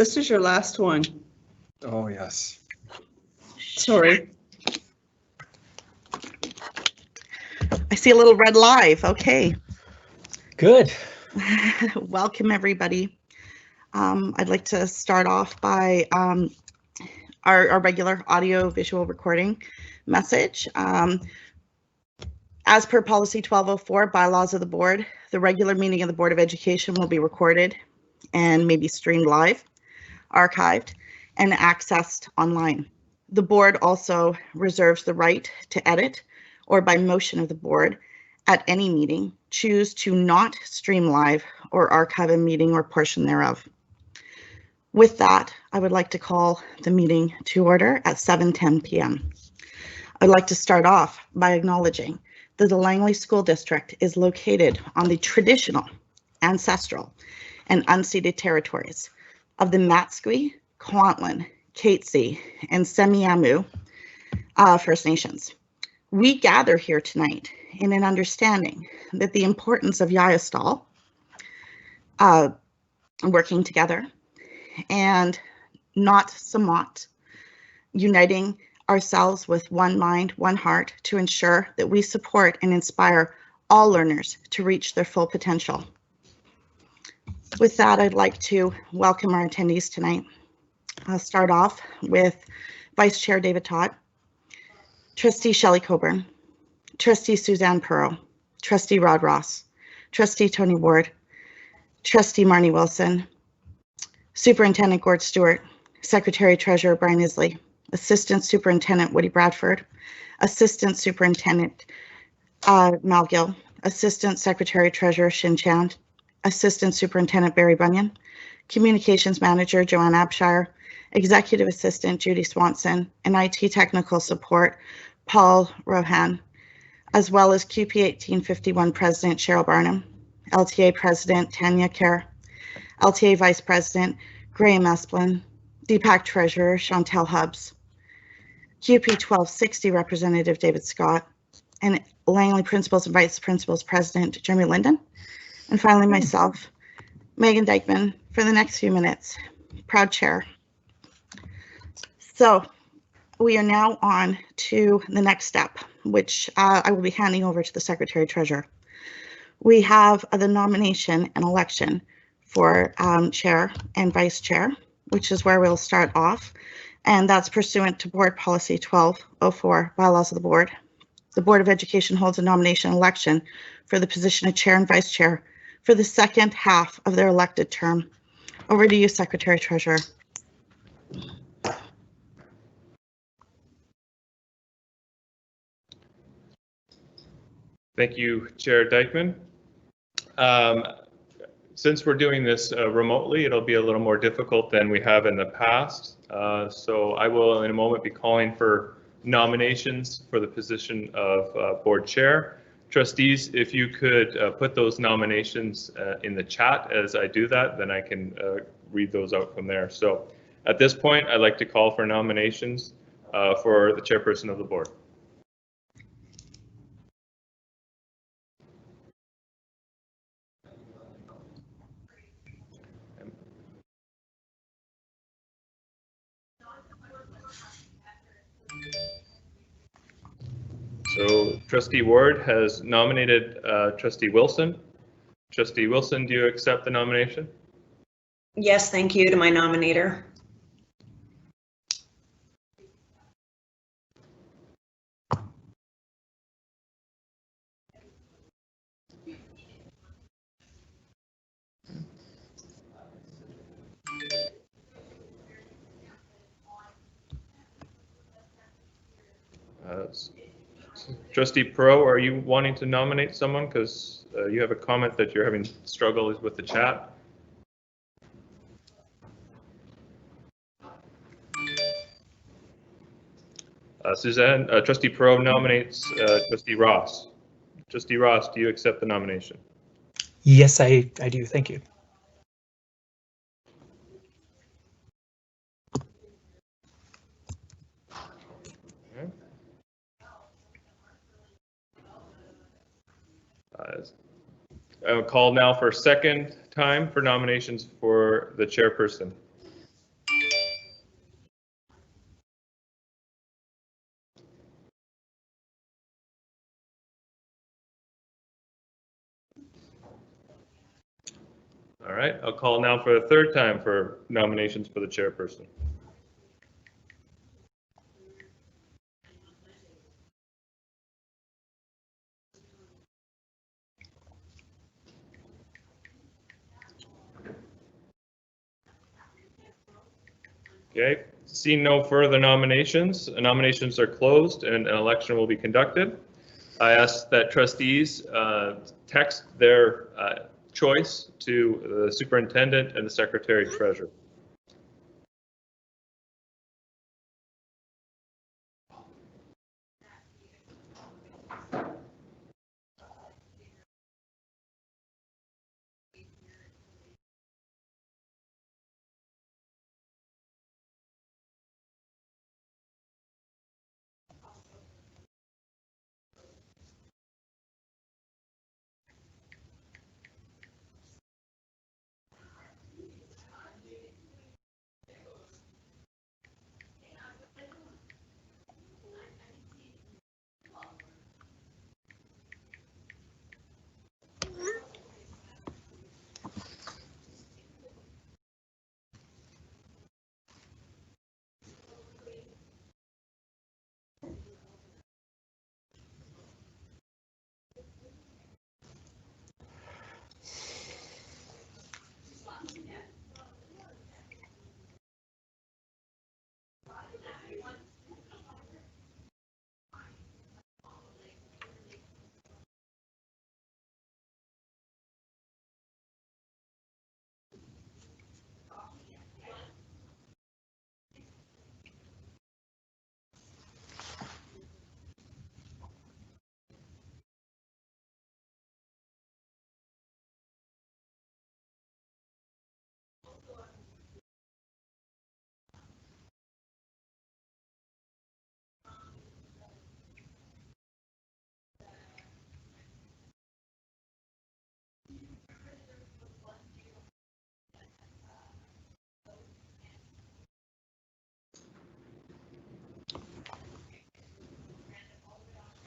This is your last one. Oh, yes. Sorry. I see a little red live. Okay. Good. Welcome, everybody. I'd like to start off by our regular audio visual recording message. As per policy 1204, bylaws of the board, the regular meeting of the Board of Education will be recorded and maybe streamed live, archived, and accessed online. The board also reserves the right to edit or by motion of the board at any meeting, choose to not stream live or archive a meeting or portion thereof. With that, I would like to call the meeting to order at 7:10 p.m. I'd like to start off by acknowledging that the Langley School District is located on the traditional, ancestral, and unceded territories of the Matsqui, Kwantlen, Katzie, and Semiahmoo First Nations. We gather here tonight in an understanding that the importance of Yayastal working together and not somewhat uniting ourselves with one mind, one heart to ensure that we support and inspire all learners to reach their full potential. With that, I'd like to welcome our attendees tonight. I'll start off with Vice Chair David Todd, Trustee Shelley Coburn, Trustee Suzanne Pearl, Trustee Rod Ross, Trustee Tony Ward, Trustee Marnie Wilson, Superintendent Gord Stewart, Secretary Treasurer Brian Isley, Assistant Superintendent Woody Bradford, Assistant Superintendent Mal Gill, Assistant Secretary Treasurer Shin Chan, Assistant Superintendent Barry Bunyan, Communications Manager Joanne Abshire, Executive Assistant Judy Swanson, and IT Technical Support Paul Rohan, as well as QP 1851 President Cheryl Barnum, LTA President Tanya Kerr, LTA Vice President Graham Esplin, DPAC Treasurer Chantel Hubbs, QP 1260 Representative David Scott, and Langley Principals and Vice Principals President Jeremy Linden, and finally myself, Megan Dykeman, for the next few minutes, proud chair. So we are now on to the next step, which I will be handing over to the Secretary Treasurer. We have the nomination and election for chair and vice chair, which is where we'll start off. And that's pursuant to Board Policy 1204, bylaws of the board. The Board of Education holds a nomination election for the position of chair and vice chair for the second half of their elected term. Over to you, Secretary Treasurer. Thank you, Chair Dykeman. Since we're doing this remotely, it'll be a little more difficult than we have in the past. So I will in a moment be calling for nominations for the position of board chair. Trustees, if you could put those nominations in the chat as I do that, then I can read those out from there. So at this point, I'd like to call for nominations for the chairperson of the board. So Trustee Ward has nominated Trustee Wilson. Trustee Wilson, do you accept the nomination? Yes, thank you to my nominator. Trustee Pro, are you wanting to nominate someone? Because you have a comment that you're having struggles with the chat. Suzanne, Trustee Pro nominates Trustee Ross. Trustee Ross, do you accept the nomination? Yes, I do. Thank you. I'll call now for a second time for nominations for the chairperson. All right, I'll call now for the third time for nominations for the chairperson. Okay, seeing no further nominations, nominations are closed and an election will be conducted. I ask that trustees text their choice to the superintendent and the secretary treasurer.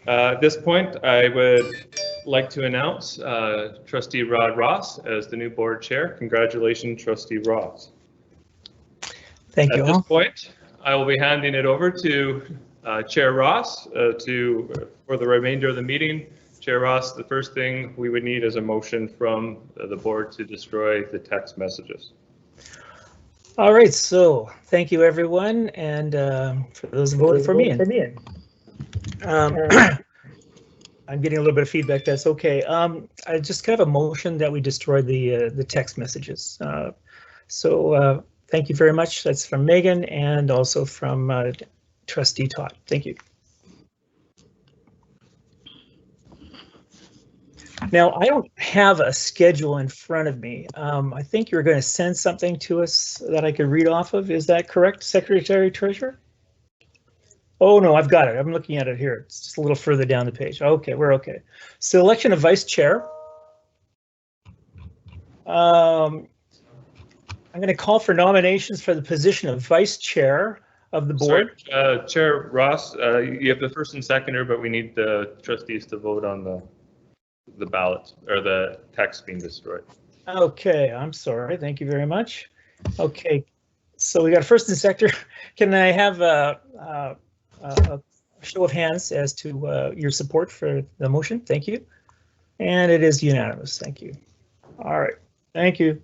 At this point, I would like to announce Trustee Rod Ross as the new board chair. Congratulations, Trustee Ross. Thank you At all. this point, I will be handing it over to Chair Ross for the remainder of the meeting. Chair Ross, the first thing we would need is a motion from the board to destroy the text messages. All right, so thank you everyone, and for those who voted for me. I'm getting a little bit of feedback. That's okay. I just kind of a motion that we destroy the text messages. So thank you very much. That's from Megan and also from Trustee Todd. Thank you. Now, I don't have a schedule in front of me. I think you're going to send something to us that I could read off of. Is that correct, Secretary Treasurer? Oh, no, I've got it. I'm looking at it here. It's just a little further down the page. Okay, we're okay. So election of vice chair. I'm going to call for nominations for the position of vice chair of the board. Sorry, Chair Ross, you have the first and seconder, but we need the trustees to vote on the ballot or the text being destroyed. Okay, I'm sorry. Thank you very much. Okay, so we got a first and seconder. Can I have a show of hands as to your support for the motion? Thank you. And it is unanimous. Thank you. All right. Thank you.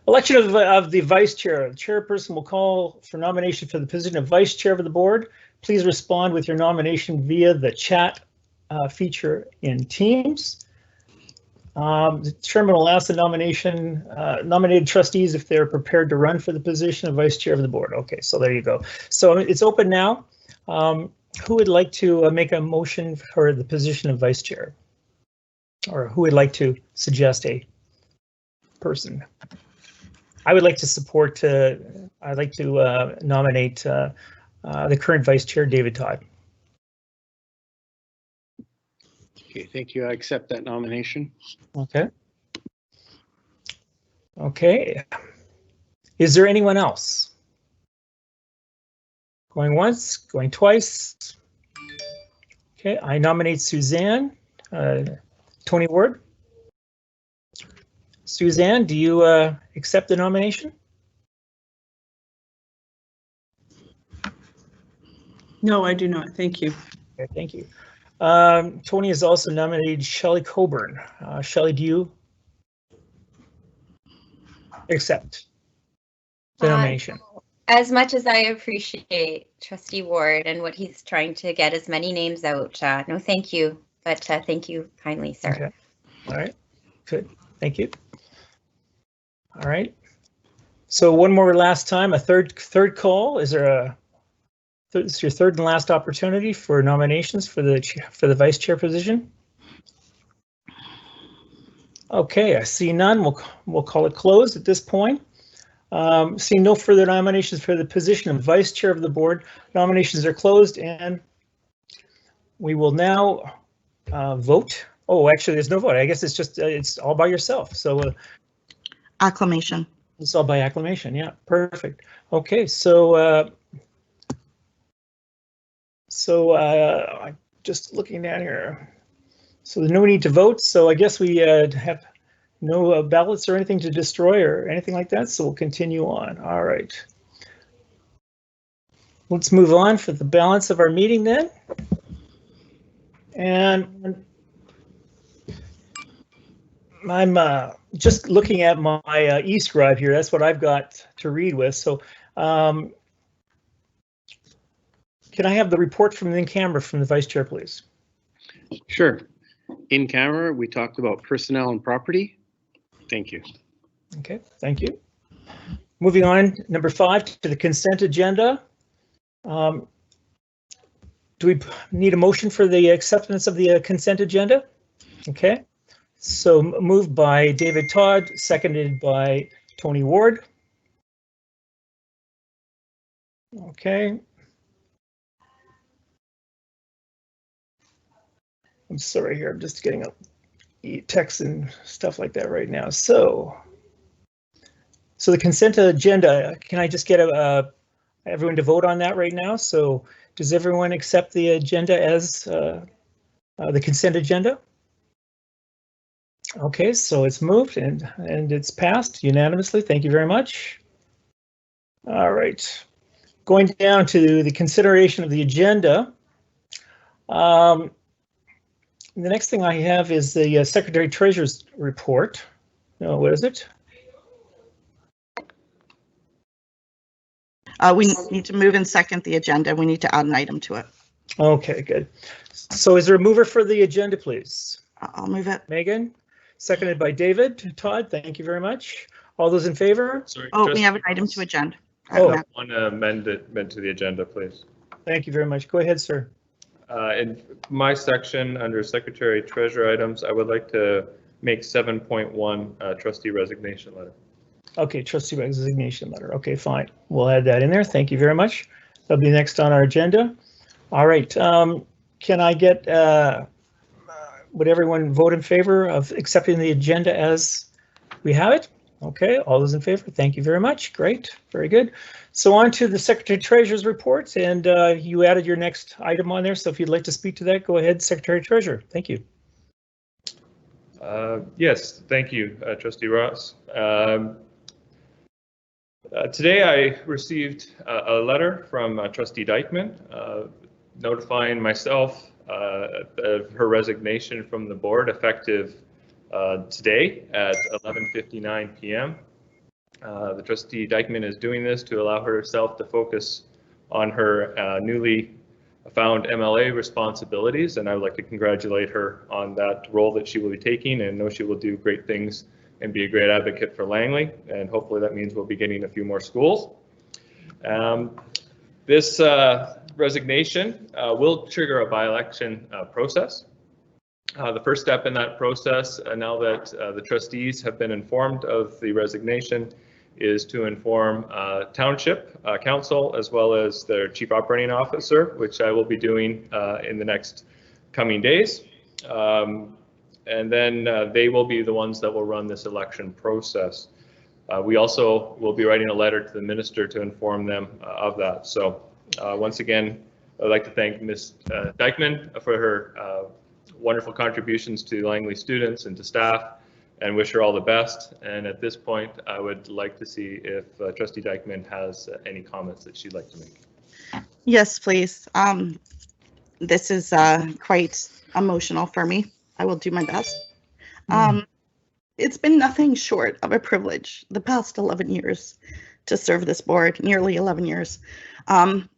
Election of the vice chair. The chairperson will call for nomination for the position of vice chair of the board. Please respond with your nomination via the chat feature in Teams. The chairman will ask the nominated trustees if they're prepared to run for the position of vice chair of the board. Okay, so there you go. So it's open now. Who would like to make a motion for the position of vice chair? Or who would like to suggest a person? I would like to support, I'd like to nominate the current vice chair, David Todd. Okay, thank you. I accept that nomination. Okay. Okay. Is there anyone else? Going once, going twice. Okay, I nominate Suzanne, Tony Ward. Suzanne, do you accept the nomination? No, I do not. Thank you. Okay, thank you. Tony has also nominated Shelley Coburn. Shelley, do you accept the nomination? As much as I appreciate Trustee Ward and what he's trying to get as many names out, no, thank you. But thank you kindly, sir. Okay. All right. Good. Thank you. All right. So one more last time, a third call. Is there a? This is your third and last opportunity for nominations for the vice chair position. Okay, I see none. We'll call it closed at this point. Seeing no further nominations for the position of vice chair of the board, nominations are closed, and we will now vote. Oh, actually, there's no vote. I guess it's just it's all by yourself. So Acclamation. it's all by acclamation. Yeah, perfect. Okay, so I'm just looking down here. So there's no need to vote. So I guess we have no ballots or anything to destroy or anything like that. So we'll continue on. All right. Let's move on for the balance of our meeting then. And I'm just looking at my e-scribe here. That's what I've got to read with. So can I have the report from the in-camera from the vice chair, please? Sure. In camera, we talked about personnel and property. Thank you. Okay, thank you. Moving on, number 5, to the consent agenda. Do we need a motion for the acceptance of the consent agenda? Okay, so moved by David Todd, seconded by Tony Ward. Okay. I'm sorry here, I'm just getting up text and stuff like that right now. So the consent agenda, can I just get everyone to vote on that right now? So does everyone accept the agenda as the consent agenda? Okay, so it's moved and it's passed unanimously. Thank you very much. All right, going down to the consideration of the agenda. The next thing I have is the Secretary Treasurer's report. No, what is it? We need to move and second the agenda. We need to add an item to it. Okay, good. So is there a mover for the agenda, please? I'll move it. Megan, seconded by David. Todd, thank you very much. All those in favor? Sorry, Oh, we have an item to agenda. Oh. Want to amend to the agenda, please. Thank you very much. Go ahead, sir. In my section under Secretary Treasurer items, I would like to make 7.1 trustee resignation letter. Okay, trustee resignation letter. Okay, fine. We'll add that in there. Thank you very much. That'll be next on our agenda. All right. Can I get, would everyone vote in favor of accepting the agenda as we have it? Okay, all those in favor? Thank you very much. Great, very good. So on to the Secretary Treasurer's report, and you added your next item on there. So if you'd like to speak to that, go ahead, Secretary Treasurer. Thank you. Yes, thank you, Trustee Ross. Today I received a letter from Trustee Dykeman notifying myself of her resignation from the board effective today at 11:59 p.m. The Trustee Dykeman is doing this to allow herself to focus on her newly found MLA responsibilities, and I would like to congratulate her on that role that she will be taking, and know she will do great things and be a great advocate for Langley, and hopefully that means we'll be getting a few more schools. This resignation will trigger a by-election process. The first step in that process, now that the trustees have been informed of the resignation, is to inform Township Council as well as their Chief Operating Officer, which I will be doing in the next coming days. And then they will be the ones that will run this election process. We also will be writing a letter to the minister to inform them of that. So once again, I'd like to thank Ms. Dykeman for her wonderful contributions to Langley students and to staff, and wish her all the best. And at this point, I would like to see if Trustee Dykeman has any comments that she'd like to make. Yes, please. This is quite emotional for me. I will do my best. It's been nothing short of a privilege the past 11 years to serve this board, nearly 11 years.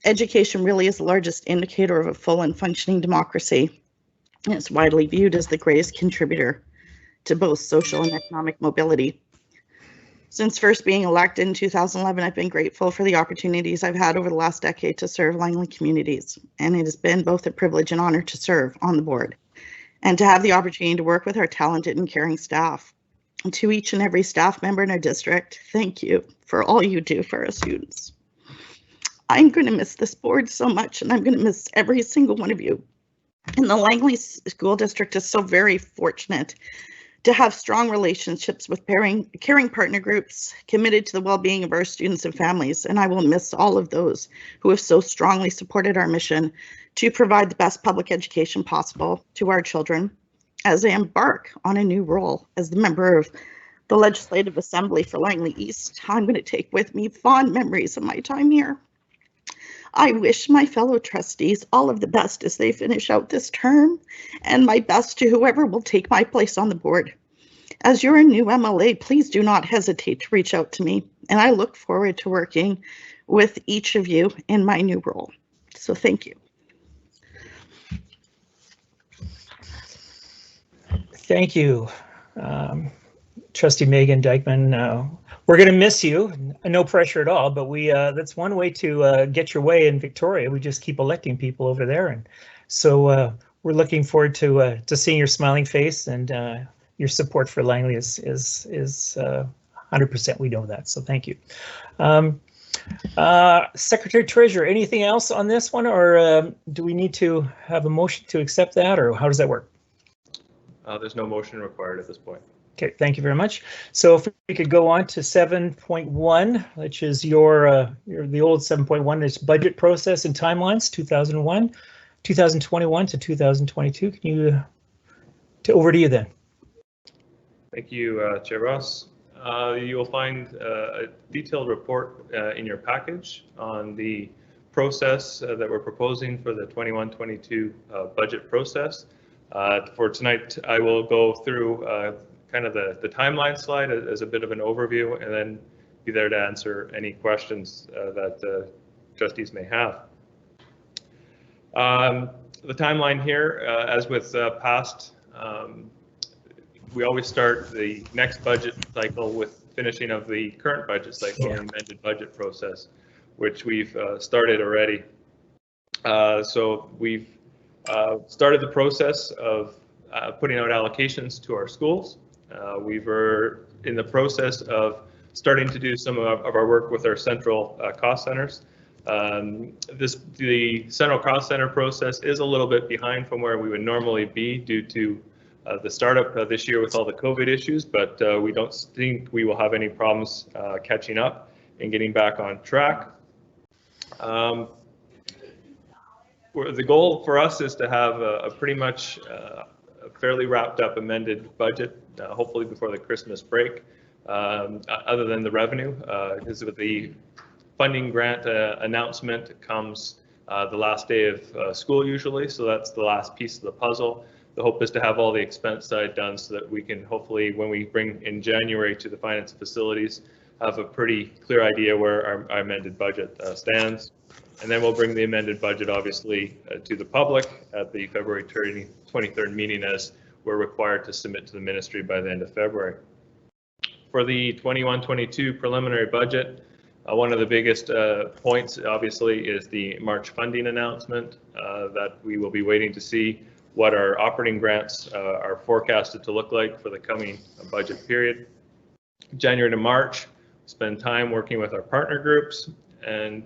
Education really is the largest indicator of a full and functioning democracy. And it's widely viewed as the greatest contributor to both social and economic mobility. Since first being elected in 2011, I've been grateful for the opportunities I've had over the last decade to serve Langley communities. And it has been both a privilege and honor to serve on the board and to have the opportunity to work with our talented and caring staff. And to each and every staff member in our district, thank you for all you do for our students. I'm going to miss this board so much, and I'm going to miss every single one of you. And the Langley School District is so very fortunate to have strong relationships with caring partner groups committed to the well-being of our students and families. And I will miss all of those who have so strongly supported our mission to provide the best public education possible to our children as I embark on a new role as the member of the Legislative Assembly for Langley East. I'm going to take with me fond memories of my time here. I wish my fellow trustees all of the best as they finish out this term, and my best to whoever will take my place on the board. As you're a new MLA, please do not hesitate to reach out to me, and I look forward to working with each of you in my new role. So thank you. Thank you, Trustee Megan Dykeman. We're going to miss you. No pressure at all, but that's one way to get your way in Victoria. We just keep electing people over there, and so we're looking forward to seeing your smiling face, and your support for Langley is 100%. We know that, so thank you. Secretary Treasurer, anything else on this one, or do we need to have a motion to accept that, or how does that work? There's no motion required at this point. Okay, thank you very much. So if we could go on to 7.1, which is the old 7.1, is budget process and timelines, 2021 to 2022. Can you, over to you then. Thank you, Chair Ross. You will find a detailed report in your package on the process that we're proposing for the 21-22 budget process. For tonight, I will go through kind of the timeline slide as a bit of an overview, and then be there to answer any questions that trustees may have. The timeline here, as with past, we always start the next budget cycle with finishing of the current budget cycle and amended budget process, which we've started already. So we've started the process of putting out allocations to our schools. We were in the process of starting to do some of our work with our central cost centers. The central cost center process is a little bit behind from where we would normally be due to the startup this year with all the COVID issues, but we don't think we will have any problems catching up and getting back on track. The goal for us is to have a pretty much a fairly wrapped up amended budget, hopefully before the Christmas break, other than the revenue, because with the funding grant announcement comes the last day of school usually, so that's the last piece of the puzzle. The hope is to have all the expense side done so that we can hopefully, when we bring in January to the finance facilities, have a pretty clear idea where our amended budget stands. And then we'll bring the amended budget, obviously, to the public at the February 23rd meeting, as we're required to submit to the ministry by the end of February. For the 21-22 preliminary budget, one of the biggest points, obviously, is the March funding announcement that we will be waiting to see what our operating grants are forecasted to look like for the coming budget period. January to March, spend time working with our partner groups, and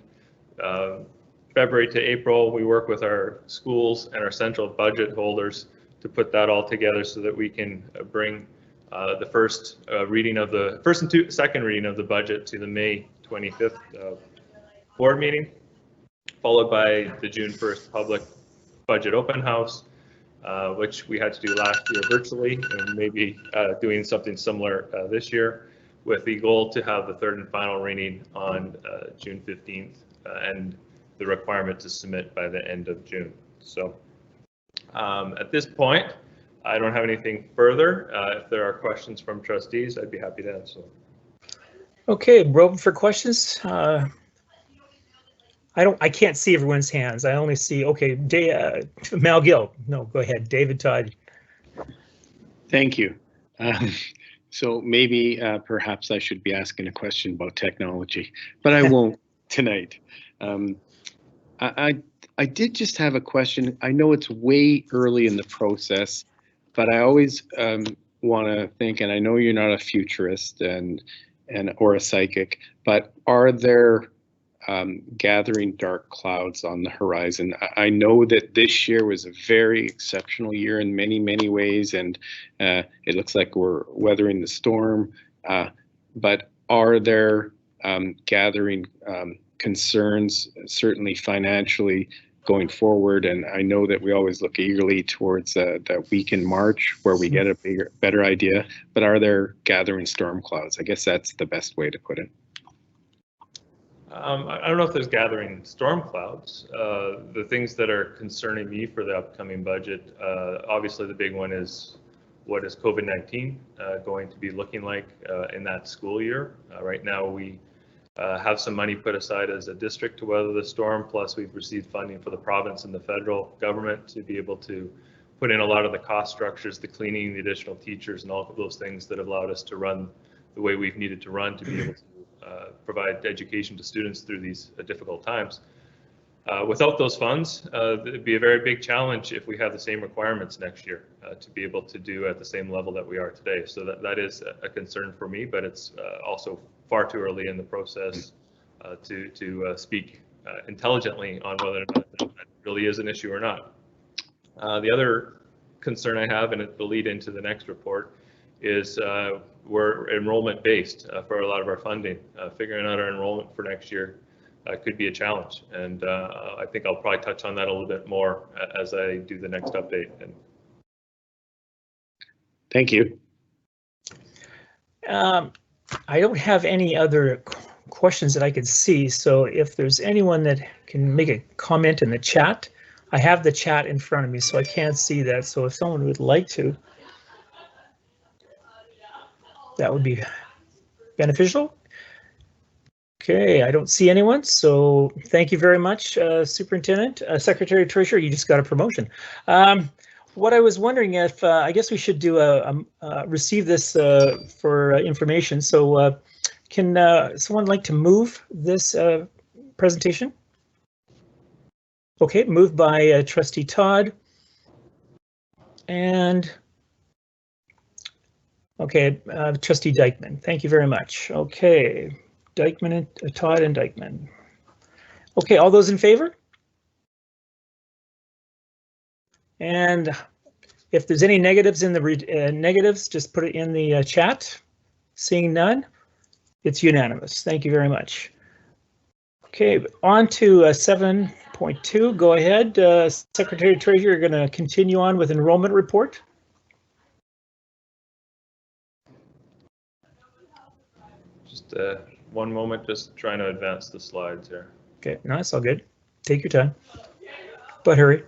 February to April, we work with our schools and our central budget holders to put that all together so that we can bring the first reading of the second reading of the budget to the May 25th board meeting, followed by the June 1st public budget open house, which we had to do last year virtually, and maybe doing something similar this year, with the goal to have the third and final reading on June 15th and the requirement to submit by the end of June. So at this point, I don't have anything further. If there are questions from trustees, I'd be happy to answer them. Okay, we're open for questions. I can't see everyone's hands. I only see, okay, Mal Gill. No, go ahead, David Todd. Thank you. So maybe perhaps I should be asking a question about technology, but I won't tonight. I did just have a question. I know it's way early in the process, but I always want to think, and I know you're not a futurist or a psychic, but are there gathering dark clouds on the horizon? I know that this year was a very exceptional year in many, many ways, and it looks like we're weathering the storm, but are there gathering concerns, certainly financially, going forward? And I know that we always look eagerly towards that week in March where we get a better idea, but are there gathering storm clouds? I guess that's the best way to put it. I don't know if there's gathering storm clouds. The things that are concerning me for the upcoming budget, obviously the big one is, what is COVID-19 going to be looking like in that school year? Right now we have some money put aside as a district to weather the storm, plus we've received funding for the province and the federal government to be able to put in a lot of the cost structures, the cleaning, the additional teachers, and all of those things that have allowed us to run the way we've needed to run to be able to provide education to students through these difficult times. Without those funds, it'd be a very big challenge if we have the same requirements next year to be able to do at the same level that we are today. So that is a concern for me, but it's also far too early in the process to speak intelligently on whether or not that really is an issue or not. The other concern I have, and it will lead into the next report, is we're enrollment based for a lot of our funding. Figuring out our enrollment for next year could be a challenge, and I think I'll probably touch on that a little bit more as I do the next update. Thank you. I don't have any other questions that I can see, so if there's anyone that can make a comment in the chat, I have the chat in front of me, so I can't see that. So if someone would like to, that would be beneficial. Okay, I don't see anyone, so thank you very much, Superintendent. Secretary Treasurer, you just got a promotion. What I was wondering if, I guess we should do receive this for information. So can someone like to move this presentation? Okay, moved by Trustee Todd. And okay, Trustee Dykeman, thank you very much. Okay, Dykeman and Todd and Dykeman. Okay, all those in favor? And if there's any negatives in the negatives, just put it in the chat. Seeing none, it's unanimous. Thank you very much. Okay, on to 7.2. Go ahead, Secretary Treasurer. You're going to continue on with enrollment report. Just one moment, just trying to advance the slides here. Okay, no, it's all good. Take your time, but hurry.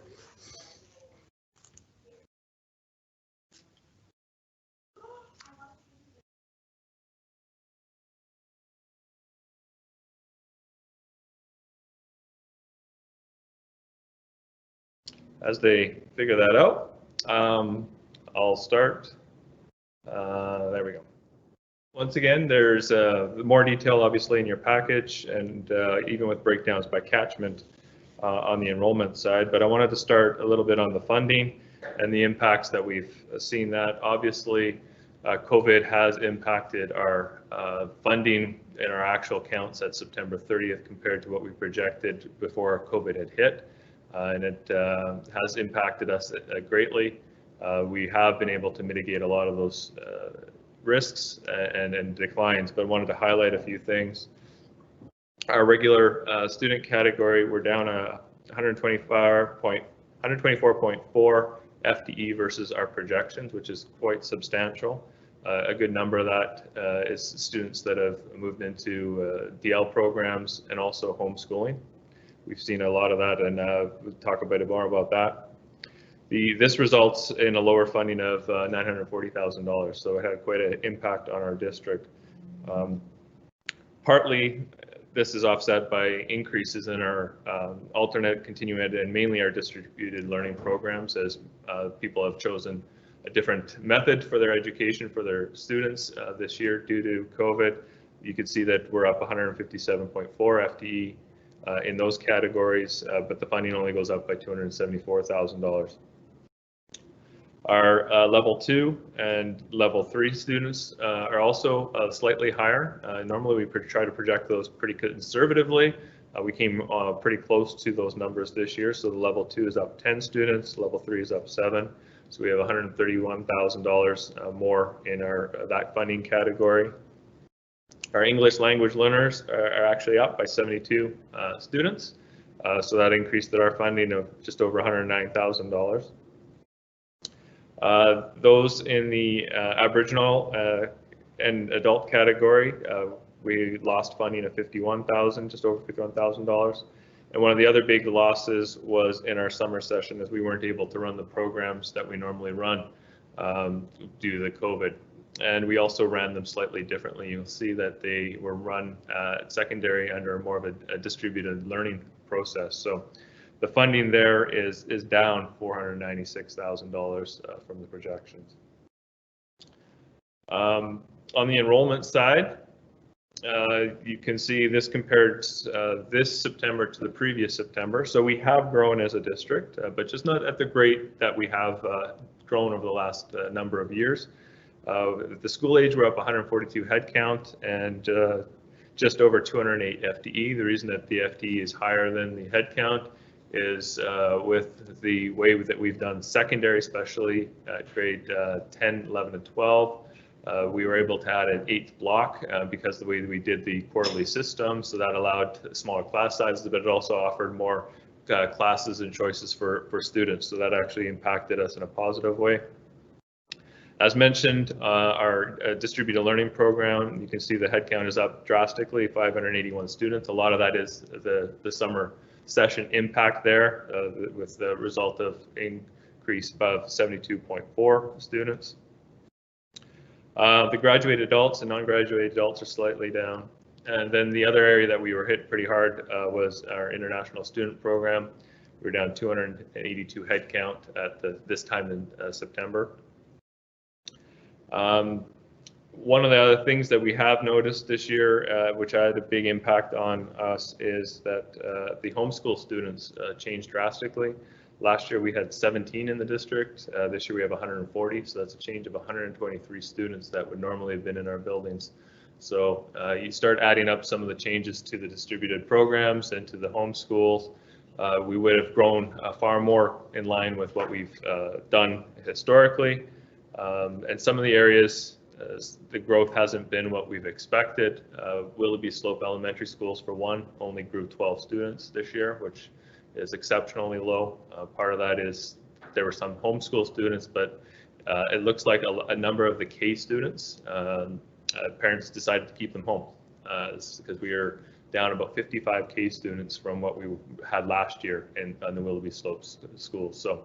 As they figure that out, I'll start. There we go. Once again, there's more detail obviously in your package, and even with breakdowns by catchment on the enrollment side, but I wanted to start a little bit on the funding and the impacts that we've seen. That obviously COVID has impacted our funding in our actual counts at September 30th compared to what we projected before COVID had hit. And it has impacted us greatly. We have been able to mitigate a lot of those risks and declines, but I wanted to highlight a few things. Our regular student category, we're down 124.4 FTE versus our projections, which is quite substantial. A good number of that is students that have moved into DL programs and also homeschooling. We've seen a lot of that, and we'll talk a bit more about that. This results in a lower funding of $940,000, so it had quite an impact on our district. Partly, this is offset by increases in our alternate, continuing ed, and mainly our distributed learning programs, as people have chosen a different method for their education for their students this year due to COVID. You can see that we're up 157.4 FTE in those categories, but the funding only goes up by $274,000. Our level 2 and level 3 students are also slightly higher. Normally we try to project those pretty conservatively. We came pretty close to those numbers this year. So the level 2 is up 10 students, level 3 is up 7. So we have $131,000 more in that funding category. Our English language learners are actually up by 72 students. So that increased our funding of just over $109,000. Those in the Aboriginal and adult category, we lost funding of $51,000, just over $51,000. And one of the other big losses was in our summer session, as we weren't able to run the programs that we normally run due to the COVID. And we also ran them slightly differently. You'll see that they were run at secondary under more of a distributed learning process. So the funding there is down $496,000 from the projections. On the enrollment side, you can see this compared this September to the previous September. So we have grown as a district, but just not at the rate that we have grown over the last number of years. The school age, we're up 142 headcount and just over 208 FTE. The reason that the FTE is higher than the headcount is with the way that we've done secondary, especially grade 10, 11, and 12. We were able to add an 8th block because of the way that we did the quarterly system, so that allowed smaller class sizes, but it also offered more classes and choices for students, so that actually impacted us in a positive way. As mentioned, our distributed learning program, you can see the headcount is up drastically, 581 students. A lot of that is the summer session impact there with the result of increase above 72.4 students. The graduate adults and non-graduate adults are slightly down. And then the other area that we were hit pretty hard was our international student program. We were down 282 headcount at this time in September. One of the other things that we have noticed this year, which had a big impact on us, is that the homeschool students changed drastically. Last year we had 17 in the district. This year we have 140, so that's a change of 123 students that would normally have been in our buildings. So you start adding up some of the changes to the distributed programs and to the homeschools. We would have grown far more in line with what we've done historically. And some of the areas, the growth hasn't been what we've expected. Willoughby Slope Elementary Schools, for one, only grew 12 students this year, which is exceptionally low. Part of that is there were some homeschool students, but it looks like a number of the K students, parents decided to keep them home because we are down about 55 K students from what we had last year on the Willoughby Slopes schools. So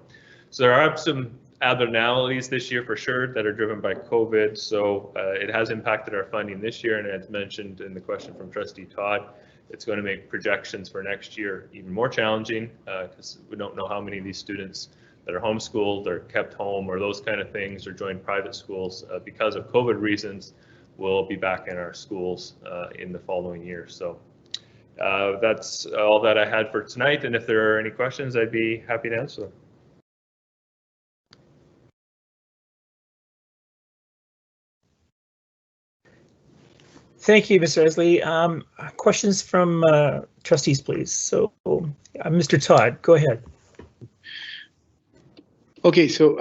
there are some abnormalities this year for sure that are driven by COVID. So it has impacted our funding this year, and as mentioned in the question from Trustee Todd, it's going to make projections for next year even more challenging because we don't know how many of these students that are homeschooled or kept home or those kind of things or joined private schools because of COVID reasons will be back in our schools in the following year. So that's all that I had for tonight, and if there are any questions, I'd be happy to answer them. Thank you, Mr. Esley. Questions from trustees, please. So, Mr. Todd, go ahead. Okay, so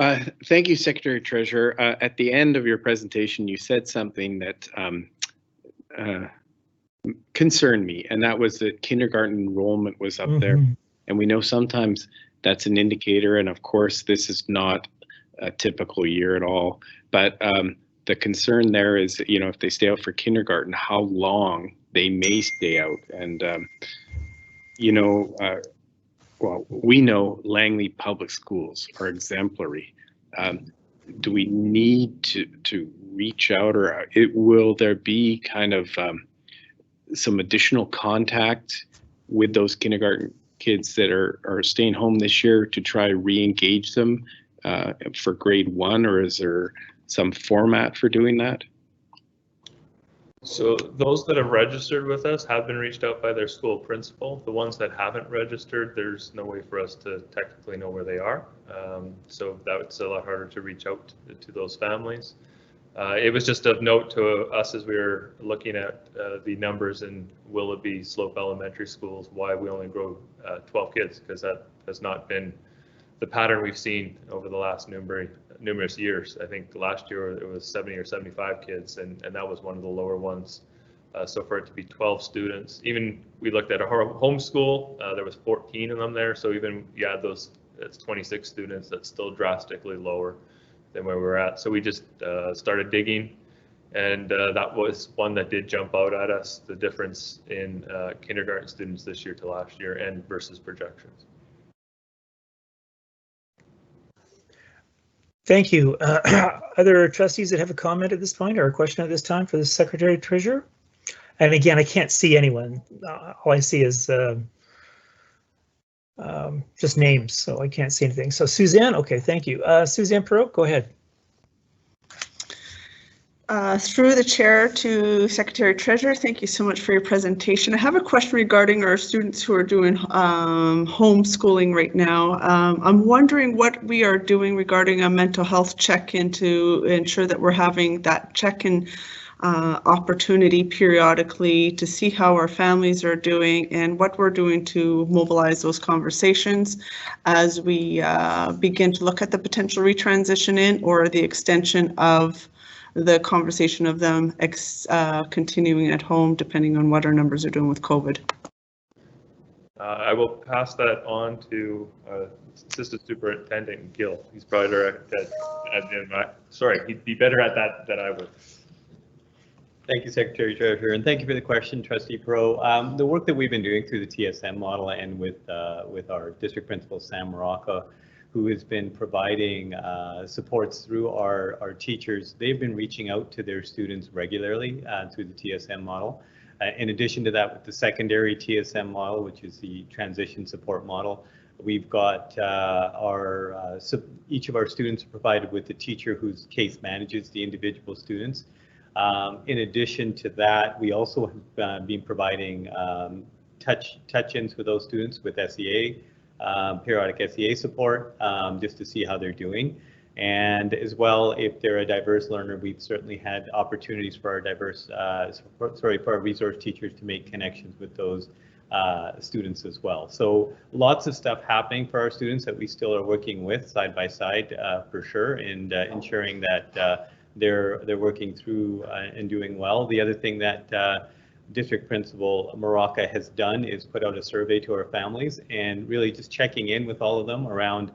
thank you, Secretary Treasurer. At the end of your presentation, you said something that concerned me, and that was that kindergarten enrollment was up there. And we know sometimes that's an indicator. And of course, this is not a typical year at all. But the concern there is, you know, if they stay out for kindergarten, how long they may stay out. And, you know, well, we know Langley Public Schools are exemplary. Do we need to reach out, or will there be kind of some additional contact with those kindergarten kids that are staying home this year to try to re-engage them for grade 1, or is there some format for doing that? So those that have registered with us have been reached out by their school principal. The ones that haven't registered, there's no way for us to technically know where they are. So that's a lot harder to reach out to those families. It was just of note to us as we were looking at the numbers in Willoughby Slope Elementary Schools, why we only grow 12 kids, because that has not been the pattern we've seen over the last numerous years. I think last year it was 70 or 75 kids, and that was one of the lower ones. So for it to be 12 students, even we looked at a homeschool, there was 14 of them there. So even you add those, it's 26 students. That's still drastically lower than where we're at. So we just started digging, and that was one that did jump out at us, the difference in kindergarten students this year to last year and versus projections. Thank you. Other trustees that have a comment at this point or a question at this time for the Secretary Treasurer? And again, I can't see anyone. All I see is just names, so I can't see anything. So Suzanne, okay, thank you. Suzanne Perot, go ahead. Through the chair to Secretary Treasurer, thank you so much for your presentation. I have a question regarding our students who are doing homeschooling right now. I'm wondering what we are doing regarding a mental health check-in to ensure that we're having that check-in opportunity periodically to see how our families are doing and what we're doing to mobilize those conversations as we begin to look at the potential retransition in or the extension of the conversation of them continuing at home, depending on what our numbers are doing with COVID. I will pass that on to Assistant Superintendent Gill. He's probably better he'd be better at that than I would. Thank you, Secretary Treasurer, and thank you for the question, Trustee Perot. The work that we've been doing through the TSM model and with our district principal, Sam Morocco, who has been providing supports through our teachers, they've been reaching out to their students regularly through the TSM model. In addition to that, with the secondary TSM model, which is the transition support model, we've got each of our students are provided with a teacher whose case manages the individual students. In addition to that, we also have been providing touch-ins with those students with SEA, periodic SEA support, just to see how they're doing. And as well, if they're a diverse learner, we've certainly had opportunities for our for our resource teachers to make connections with those students as well. So lots of stuff happening for our students that we still are working with side by side for sure, and ensuring that they're working through and doing well. The other thing that District Principal Morocco has done is put out a survey to our families and really just checking in with all of them around,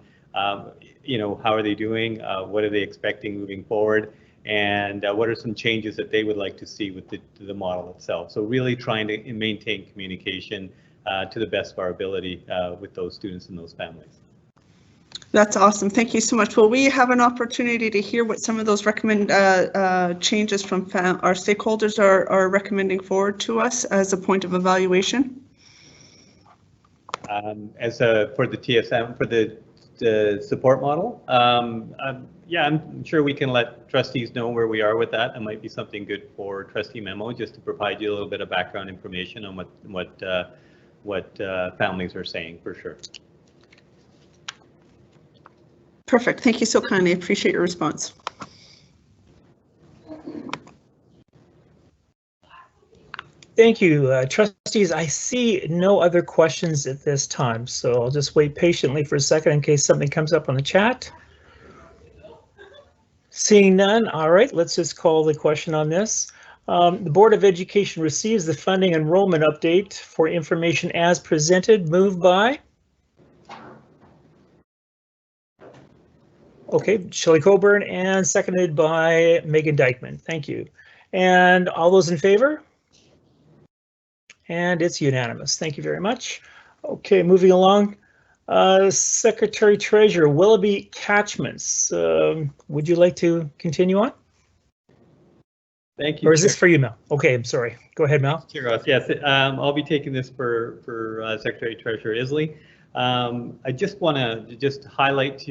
you know, how are they doing, what are they expecting moving forward, and what are some changes that they would like to see with the model itself. So really trying to maintain communication to the best of our ability with those students and those families. That's awesome. Thank you so much. Will we have an opportunity to hear what some of those changes from our stakeholders are recommending forward to us as a point of evaluation? For the TSM, for the support model, yeah, I'm sure we can let trustees know where we are with that. It might be something good for Trustee Memo, just to provide you a little bit of background information on what families are saying, for sure. Perfect. Thank you so kindly. I appreciate your response. Thank you, trustees. I see no other questions at this time, so I'll just wait patiently for a second in case something comes up on the chat. Seeing none, all right, let's just call the question on this. The Board of Education receives the funding enrollment update for information as presented. Moved by? Okay, Shelley Coburn, and seconded by Megan Dykeman. Thank you. And all those in favor? And it's unanimous. Thank you very much. Okay, moving along. Secretary Treasurer Willoughby Catchments. Would you like to continue on? Thank you. Or is this for you, Mel? Okay, I'm sorry. Go ahead, Mel. Chair Ross, yes, I'll be taking this for Secretary Treasurer Isley. I just want to highlight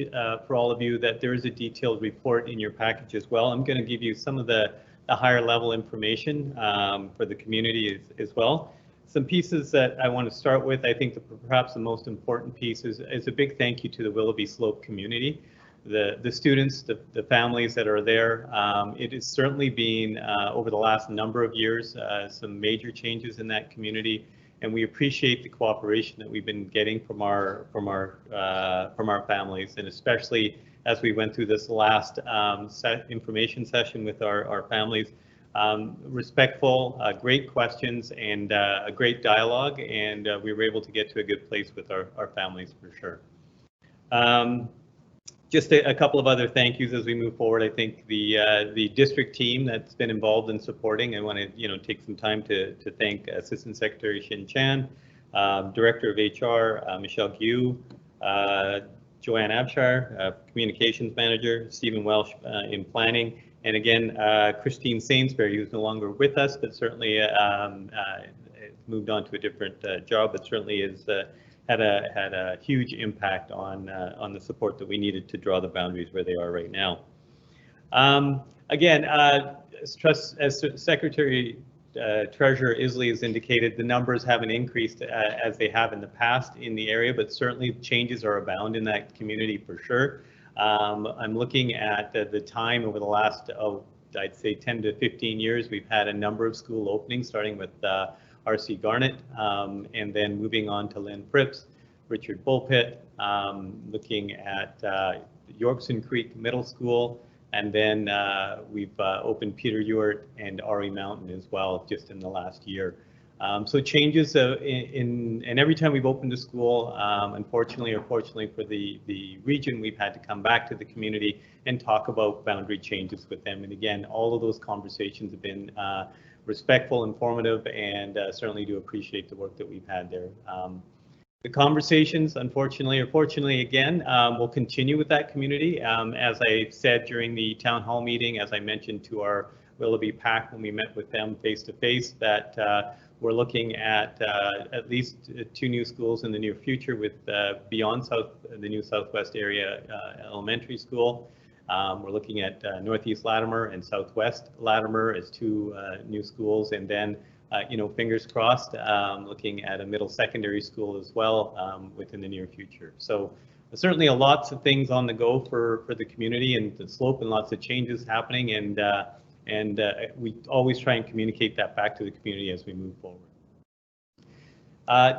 for all of you that there is a detailed report in your package as well. I'm going to give you some of the higher level information for the community as well. Some pieces that I want to start with, I think perhaps the most important piece is a big thank you to the Willoughby Slope community. The students, the families that are there. It has certainly been over the last number of years some major changes in that community, and we appreciate the cooperation that we've been getting from our families, and especially as we went through this last information session with our families. Respectful, great questions, and a great dialogue, and we were able to get to a good place with our families for sure. Just a couple of other thank yous as we move forward. I think the district team that's been involved in supporting, I want to take some time to thank Assistant Secretary Shin Chan, Director of HR Michelle Gu, Joanne Abshire, Communications Manager, Stephen Welsh in Planning, and again Christine Sainsbury, who's no longer with us, but certainly moved on to a different job, but certainly is had a huge impact on the support that we needed to draw the boundaries where they are right now. Again, as Secretary Treasurer Isley has indicated, the numbers haven't increased as they have in the past in the area, but certainly changes are abound in that community for sure. I'm looking at the time over the last, I'd say 10 to 15 years, we've had a number of school openings, starting with R.C. Garnett, and then moving on to Lynn Fripps, Richard Bullpitt, looking at Yorkson Creek Middle School, and then we've opened Peter Ewart and Ari Mountain as well just in the last year. So changes and every time we've opened a school, unfortunately or fortunately for the region, we've had to come back to the community and talk about boundary changes with them. And again, all of those conversations have been respectful, informative, and certainly do appreciate the work that we've had there. The conversations, unfortunately or fortunately, again, will continue with that community. As I said during the town hall meeting, as I mentioned to our Willoughby PAC when we met with them face to face, that we're looking at least 2 new schools in the near future with beyond the new Southwest area elementary school. We're looking at Northeast Latimer and Southwest Latimer as 2 new schools, and then fingers crossed, looking at a middle secondary school as well within the near future. So certainly lots of things on the go for the community and the Slope, and lots of changes happening, and we always try and communicate that back to the community as we move forward.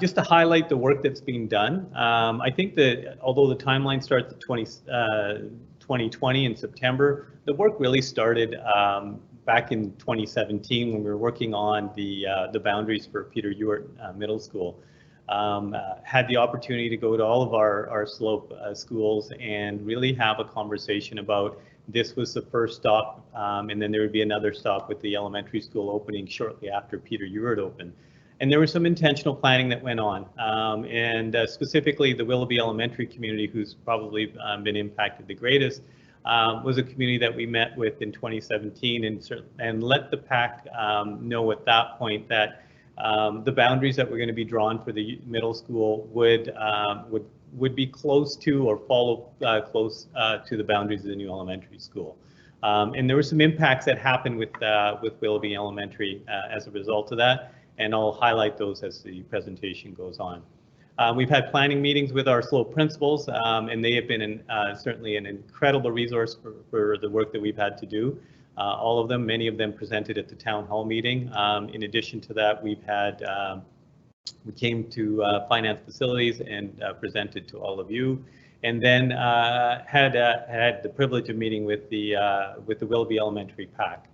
Just to highlight the work that's being done, I think that although the timeline starts at 2020 in September, the work really started back in 2017 when we were working on the boundaries for Peter Ewart Middle School. Had the opportunity to go to all of our Slope schools and really have a conversation about this was the first stop, and then there would be another stop with the elementary school opening shortly after Peter Ewart opened. And there was some intentional planning that went on, and specifically the Willoughby Elementary community, who's probably been impacted the greatest, was a community that we met with in 2017 and let the PAC know at that point that the boundaries that were going to be drawn for the middle school would be close to or follow close to the boundaries of the new elementary school. And there were some impacts that happened with Willoughby Elementary as a result of that, and I'll highlight those as the presentation goes on. We've had planning meetings with our Slope principals, and they have been certainly an incredible resource for the work that we've had to do. All of them, many of them presented at the town hall meeting. In addition to that, we came to finance facilities and presented to all of you, and then had the privilege of meeting with the Willoughby Elementary PAC,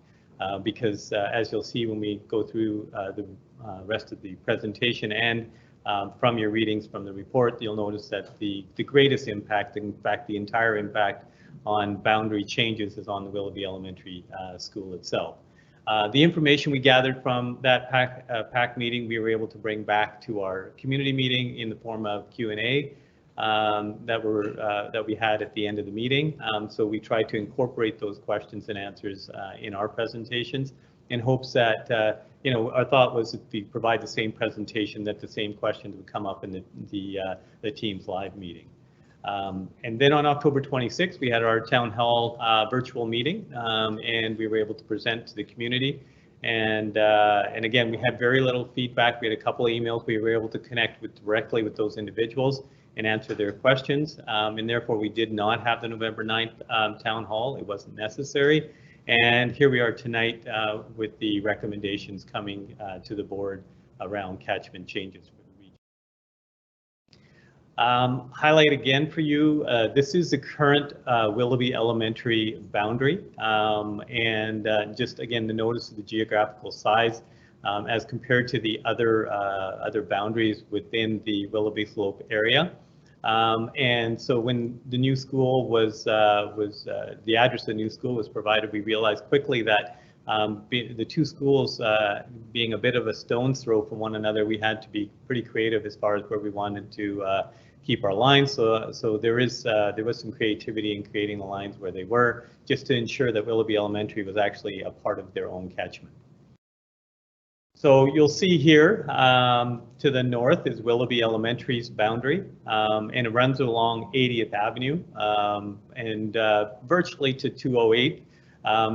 because as you'll see when we go through the rest of the presentation and from your readings from the report, you'll notice that the greatest impact, in fact the entire impact on boundary changes is on the Willoughby Elementary School itself. The information we gathered from that PAC meeting, we were able to bring back to our community meeting in the form of Q&A that we had at the end of the meeting. So we tried to incorporate those questions and answers in our presentations, in hopes that our thought was to provide the same presentation, that the same questions would come up in the team's live meeting. And then on October 26th, we had our town hall virtual meeting, and we were able to present to the community. And again, we had very little feedback. We had a couple of emails. We were able to connect directly with those individuals and answer their questions. And therefore, we did not have the November 9th town hall. It wasn't necessary. And here we are tonight with the recommendations coming to the board around catchment changes for the region. Highlight again for you, this is the current Willoughby Elementary boundary. And just again, the notice of the geographical size as compared to the other boundaries within the Willoughby Slope area. And so when the new school the address of the new school was provided, we realized quickly that the two schools being a bit of a stone's throw from one another, we had to be pretty creative as far as where we wanted to keep our lines. So there was some creativity in creating the lines where they were, just to ensure that Willoughby Elementary was actually a part of their own catchment. So you'll see here to the north is Willoughby Elementary's boundary, and it runs along 80th Avenue and virtually to 208.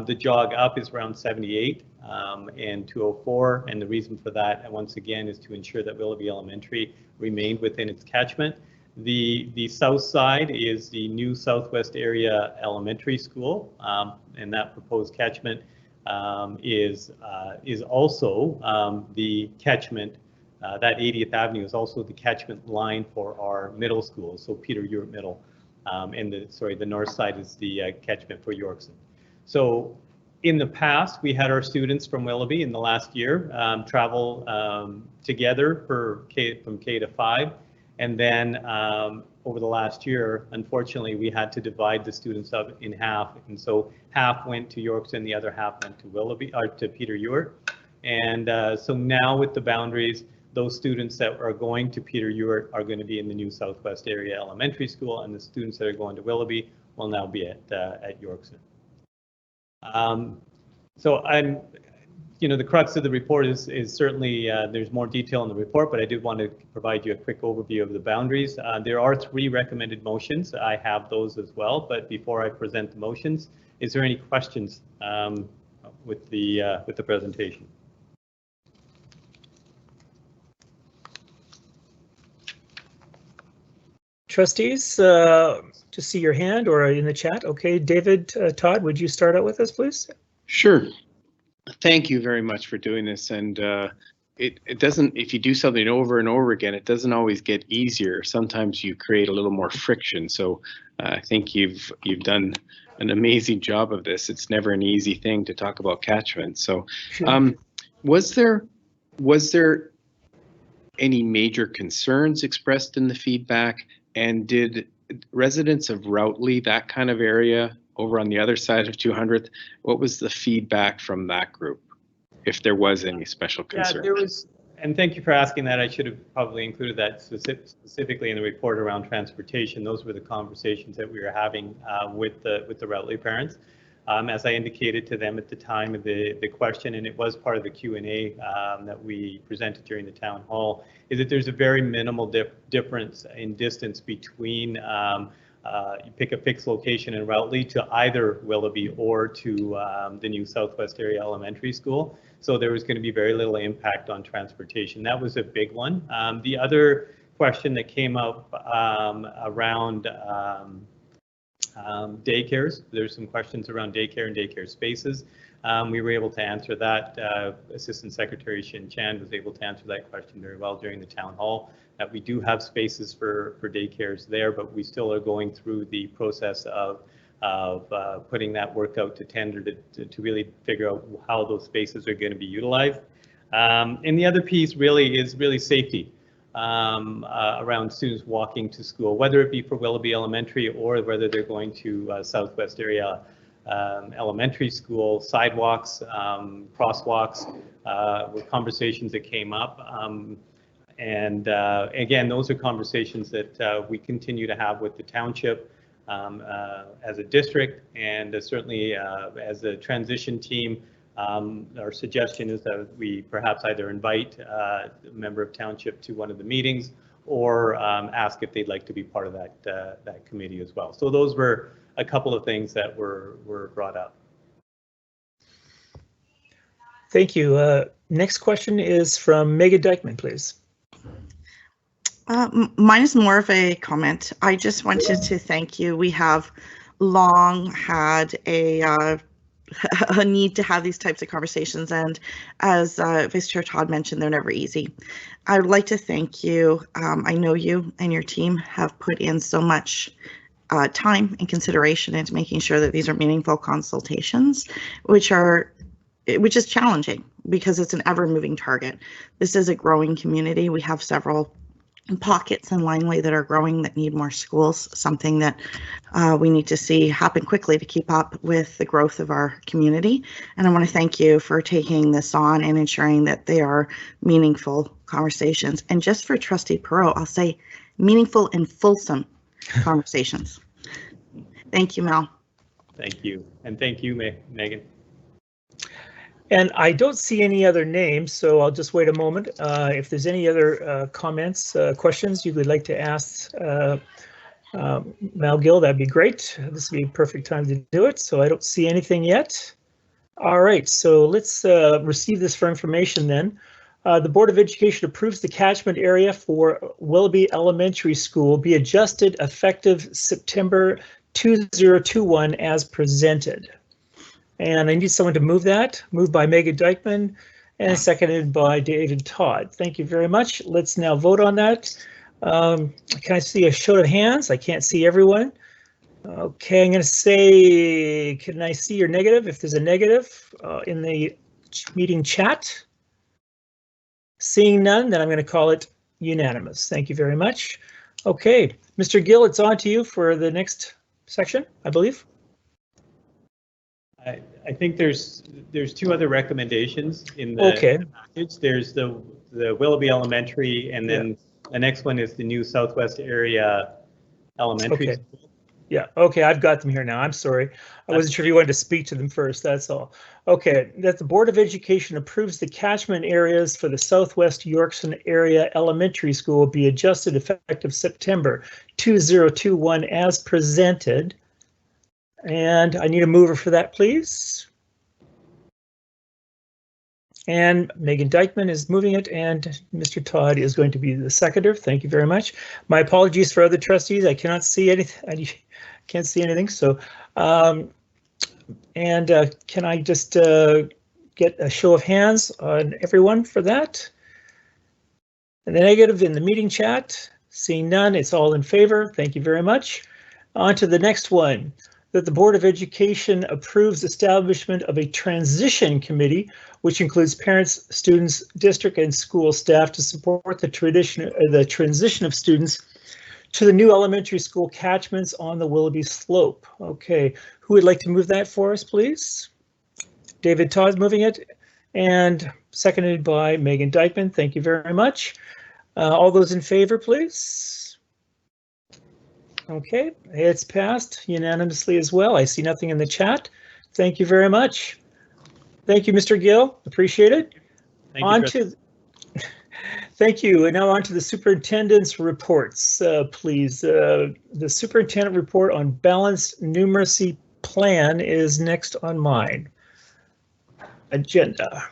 The jog up is around 78 and 204, and the reason for that, once again, is to ensure that Willoughby Elementary remained within its catchment. The south side is the new Southwest Area Elementary School, and that proposed catchment is also the catchment. That 80th Avenue is also the catchment line for our middle school, so Peter Ewart Middle, and the north side is the catchment for Yorkson. So in the past, we had our students from Willoughby in the last year travel together from K to 5, and then over the last year, unfortunately, we had to divide the students up in half, and so half went to Yorkson, the other half went to Willoughby, or to Peter Ewart. And so now with the boundaries, those students that are going to Peter Ewart are going to be in the new Southwest Area Elementary School, and the students that are going to Willoughby will now be at Yorkson. So the crux of the report is certainly there's more detail in the report, but I did want to provide you a quick overview of the boundaries. There are 3 recommended motions. I have those as well, but before I present the motions, is there any questions with the presentation? Trustees, to see your hand or in the chat. Okay, David, Todd, would you start out with us, please? Sure. Thank you very much for doing this. And it doesn't, if you do something over and over again, it doesn't always get easier. Sometimes you create a little more friction. So I think you've done an amazing job of this. It's never an easy thing to talk about catchment. So sure. Was there any major concerns expressed in the feedback? And did residents of Routley, that kind of area over on the other side of 200th, what was the feedback from that group, if there was any special concern? Yeah, there was, and thank you for asking that. I should have probably included that specifically in the report around transportation. Those were the conversations that we were having with the Routley parents. As I indicated to them at the time of the question, and it was part of the Q&A that we presented during the town hall, is that there's a very minimal difference in distance between you pick a fixed location in Routley to either Willoughby or to the new Southwest Area Elementary School. So there was going to be very little impact on transportation. That was a big one. The other question that came up around daycares, there's some questions around daycare and daycare spaces. We were able to answer that. Assistant Secretary Shin Chan was able to answer that question very well during the town hall. That we do have spaces for daycares there, but we still are going through the process of putting that work out to tender to really figure out how those spaces are going to be utilized. And the other piece really is safety. around students walking to school, whether it be for Willoughby Elementary or whether they're going to Southwest Area Elementary School. Sidewalks, crosswalks were conversations that came up. And again, those are conversations that we continue to have with the township as a district, and certainly as a transition team. Our suggestion is that we perhaps either invite a member of township to one of the meetings or ask if they'd like to be part of that committee as well. So those were a couple of things that were brought up. Thank you. Next question is from Megan Dykeman, please. Mine is more of a comment. I just wanted to thank you. We have long had a need to have these types of conversations, and as Vice Chair Todd mentioned, they're never easy. I would like to thank you. I know you and your team have put in so much time and consideration into making sure that these are meaningful consultations, which is challenging because it's an ever-moving target. This is a growing community. We have several pockets in Langley that are growing that need more schools, something that we need to see happen quickly to keep up with the growth of our community. And I want to thank you for taking this on and ensuring that they are meaningful conversations. And just for Trustee Perot, I'll say meaningful and fulsome conversations. Thank you, Mel. Thank you. And thank you, Megan. And I don't see any other names, so I'll just wait a moment. If there's any other comments, questions you would like to ask Mal Gill, that'd be great. This would be a perfect time to do it. So I don't see anything yet. All right, so let's receive this for information then. The Board of Education approves the catchment area for Willoughby Elementary School be adjusted effective September 2021 as presented. And I need someone to move that. Moved by Megan Dykeman and seconded by David Todd. Thank you very much. Let's now vote on that. Can I see a show of hands? I can't see everyone. Okay, I'm going to say, can I see your negative? If there's a negative in the meeting chat. Seeing none, then I'm going to call it unanimous. Thank you very much. Okay, Mr. Gill, it's on to you for the next section, I believe. I think there's two other recommendations in the package. There's the Willoughby Elementary, and then the next one is the new Southwest Area Elementary School. Yeah, okay, I've got them here now. I'm sorry. I wasn't sure if you wanted to speak to them first, that's all. Okay, that the Board of Education approves the catchment areas for the Southwest Yorkson Area Elementary School be adjusted effective September 2021 as presented. And I need a mover for that, please. And Megan Dykeman is moving it, and Mr. Todd is going to be the seconder. Thank you very much. My apologies for other trustees. I cannot see anything. I can't see anything. So, can I just get a show of hands on everyone for that? And the negative in the meeting chat. Seeing none, it's all in favor. Thank you very much. On to the next one. That the Board of Education approves establishment of a transition committee, which includes parents, students, district, and school staff to support the transition of students to the new elementary school catchments on the Willoughby slope. Okay, who would like to move that for us, please? David Todd moving it, and seconded by Megan Dykeman. Thank you very much. All those in favor, please. Okay, it's passed unanimously as well. I see nothing in the chat. Thank you very much. Thank you, Mr. Gill. Appreciate it. Thank you. And now on to the superintendent's reports, please. The superintendent report on balanced numeracy plan is next on mine agenda.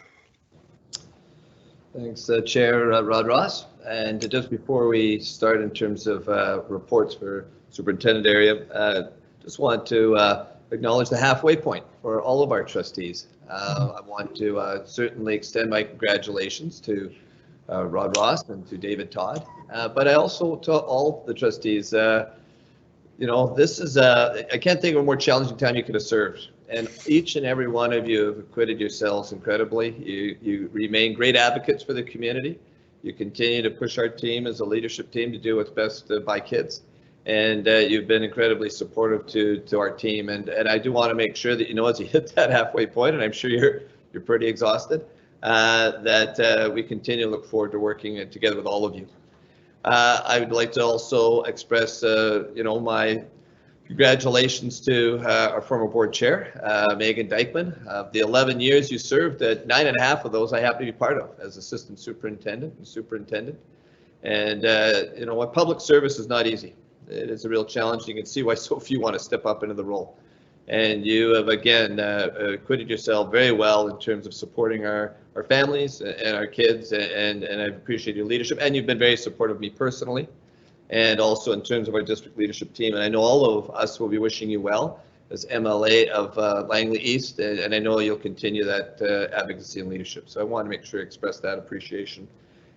Thanks, Chair Rod Ross. And just before we start in terms of reports for superintendent area, just want to acknowledge the halfway point for all of our trustees. I want to certainly extend my congratulations to Rod Ross and to David Todd, but I also to all the trustees. You know, this is I can't think of a more challenging time you could have served, and each and every one of you have acquitted yourselves incredibly. You remain great advocates for the community. You continue to push our team as a leadership team to do what's best by kids. And you've been incredibly supportive to our team. And I do want to make sure that, you know, as you hit that halfway point, and I'm sure you're pretty exhausted, that we continue to look forward to working together with all of you. I would like to also express, you know, my congratulations to our former board chair, Megan Dykeman. The 11 years you served, 9.5 of those I happen to be part of as assistant superintendent and superintendent. And you know what, public service is not easy. It is a real challenge. You can see why so few want to step up into the role. And you have again acquitted yourself very well in terms of supporting our families and our kids, and I appreciate your leadership. And you've been very supportive of me personally, and also in terms of our district leadership team. And I know all of us will be wishing you well as MLA of Langley East, and I know you'll continue that advocacy and leadership. So I want to make sure I express that appreciation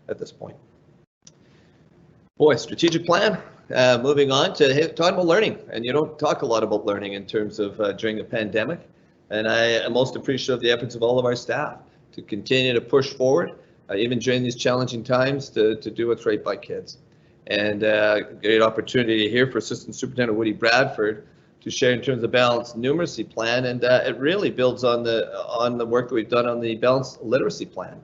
at this point. Boy, strategic plan. Moving on to talking about learning, and you don't talk a lot about learning in terms of during the pandemic, and I am most appreciative of the efforts of all of our staff to continue to push forward, even during these challenging times, to do what's right by kids. And great opportunity here for Assistant Superintendent Woody Bradford to share in terms of the balanced numeracy plan, and it really builds on the work that we've done on the balanced literacy plan.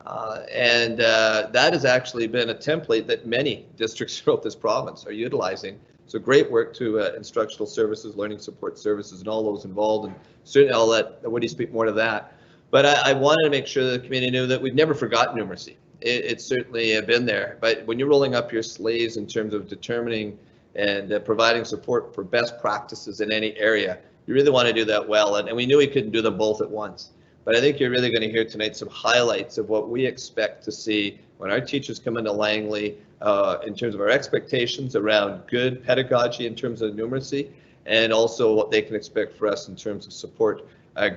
That has actually been a template that many districts throughout this province are utilizing. So great work to instructional services, learning support services, and all those involved. And certainly I'll let Woody speak more to that. But I wanted to make sure the community knew that we've never forgotten numeracy. It's certainly been there. But when you're rolling up your sleeves in terms of determining and providing support for best practices in any area, you really want to do that well. And we knew we couldn't do them both at once. But I think you're really going to hear tonight some highlights of what we expect to see when our teachers come into Langley in terms of our expectations around good pedagogy in terms of numeracy, and also what they can expect for us in terms of support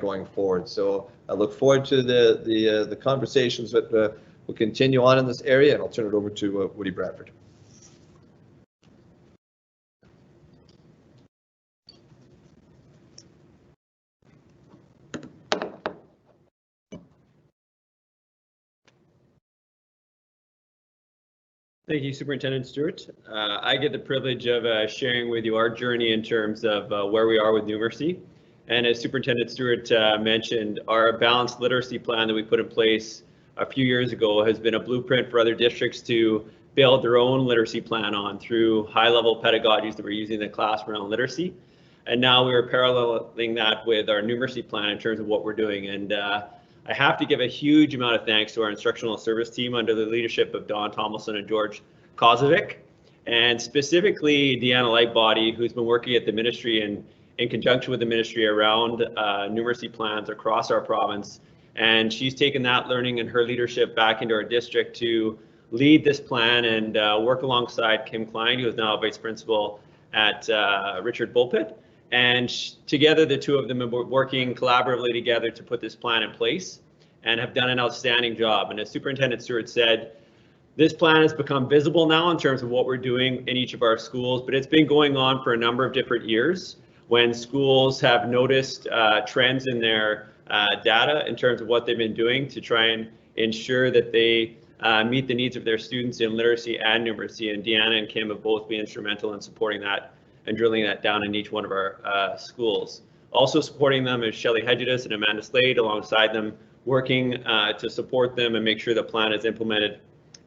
going forward. So I look forward to the conversations that will continue on in this area, and I'll turn it over to Woody Bradford. Thank you, Superintendent Stewart. I get the privilege of sharing with you our journey in terms of where we are with numeracy. And as Superintendent Stewart mentioned, our balanced literacy plan that we put in place a few years ago has been a blueprint for other districts to build their own literacy plan on through high-level pedagogies that we're using in the classroom around literacy. And now we are paralleling that with our numeracy plan in terms of what we're doing. And I have to give a huge amount of thanks to our instructional service team under the leadership of Don Tomlinson and George Kozovic, and specifically Deanna Lightbody, who's been working at the ministry and in conjunction with the ministry around numeracy plans across our province. And she's taken that learning and her leadership back into our district to lead this plan and work alongside Kim Klein, who is now a vice principal at Richard Bulpit. And together, the two of them have been working collaboratively together to put this plan in place and have done an outstanding job. And as Superintendent Stewart said, this plan has become visible now in terms of what we're doing in each of our schools, but it's been going on for a number of different years when schools have noticed trends in their data in terms of what they've been doing to try and ensure that they meet the needs of their students in literacy and numeracy. And Deanna and Kim have both been instrumental in supporting that and drilling that down in each one of our schools. Also supporting them is Shelley Hedges and Amanda Slade, alongside them, working to support them and make sure the plan is implemented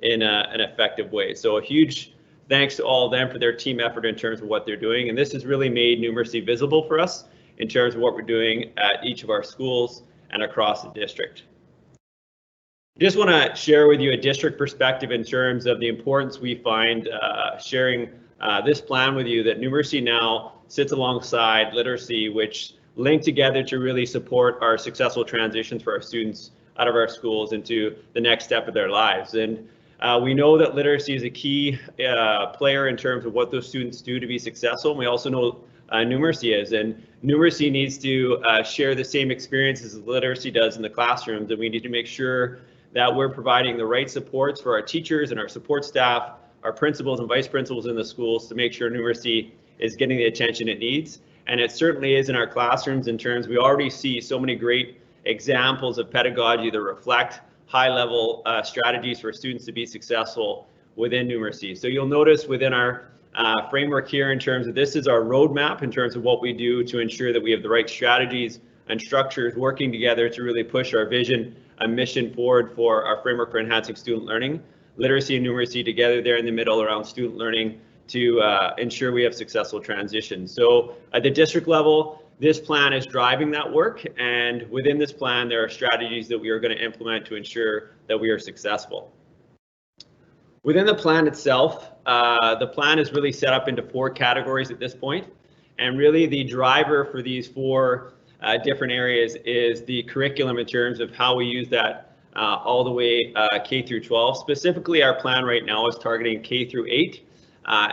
in an effective way. So a huge thanks to all of them for their team effort in terms of what they're doing. And this has really made numeracy visible for us in terms of what we're doing at each of our schools and across the district. I just want to share with you a district perspective in terms of the importance we find sharing this plan with you, that numeracy now sits alongside literacy, which link together to really support our successful transitions for our students out of our schools into the next step of their lives. And we know that literacy is a key player in terms of what those students do to be successful. And we also know numeracy is, and numeracy needs to share the same experiences as literacy does in the classrooms. And we need to make sure that we're providing the right supports for our teachers and our support staff, our principals and vice principals in the schools, to make sure numeracy is getting the attention it needs. And it certainly is in our classrooms in terms, we already see so many great examples of pedagogy that reflect high-level strategies for students to be successful within numeracy. So you'll notice within our framework here in terms of this is our roadmap in terms of what we do to ensure that we have the right strategies and structures working together to really push our vision and mission forward for our framework for enhancing student learning, literacy and numeracy together there in the middle around student learning to ensure we have successful transition. So at the district level, this plan is driving that work, and within this plan, there are strategies that we are going to implement to ensure that we are successful. Within the plan itself, the plan is really set up into 4 categories at this point, and really the driver for these 4 different areas is the curriculum in terms of how we use that all the way K through 12. Specifically, our plan right now is targeting K through 8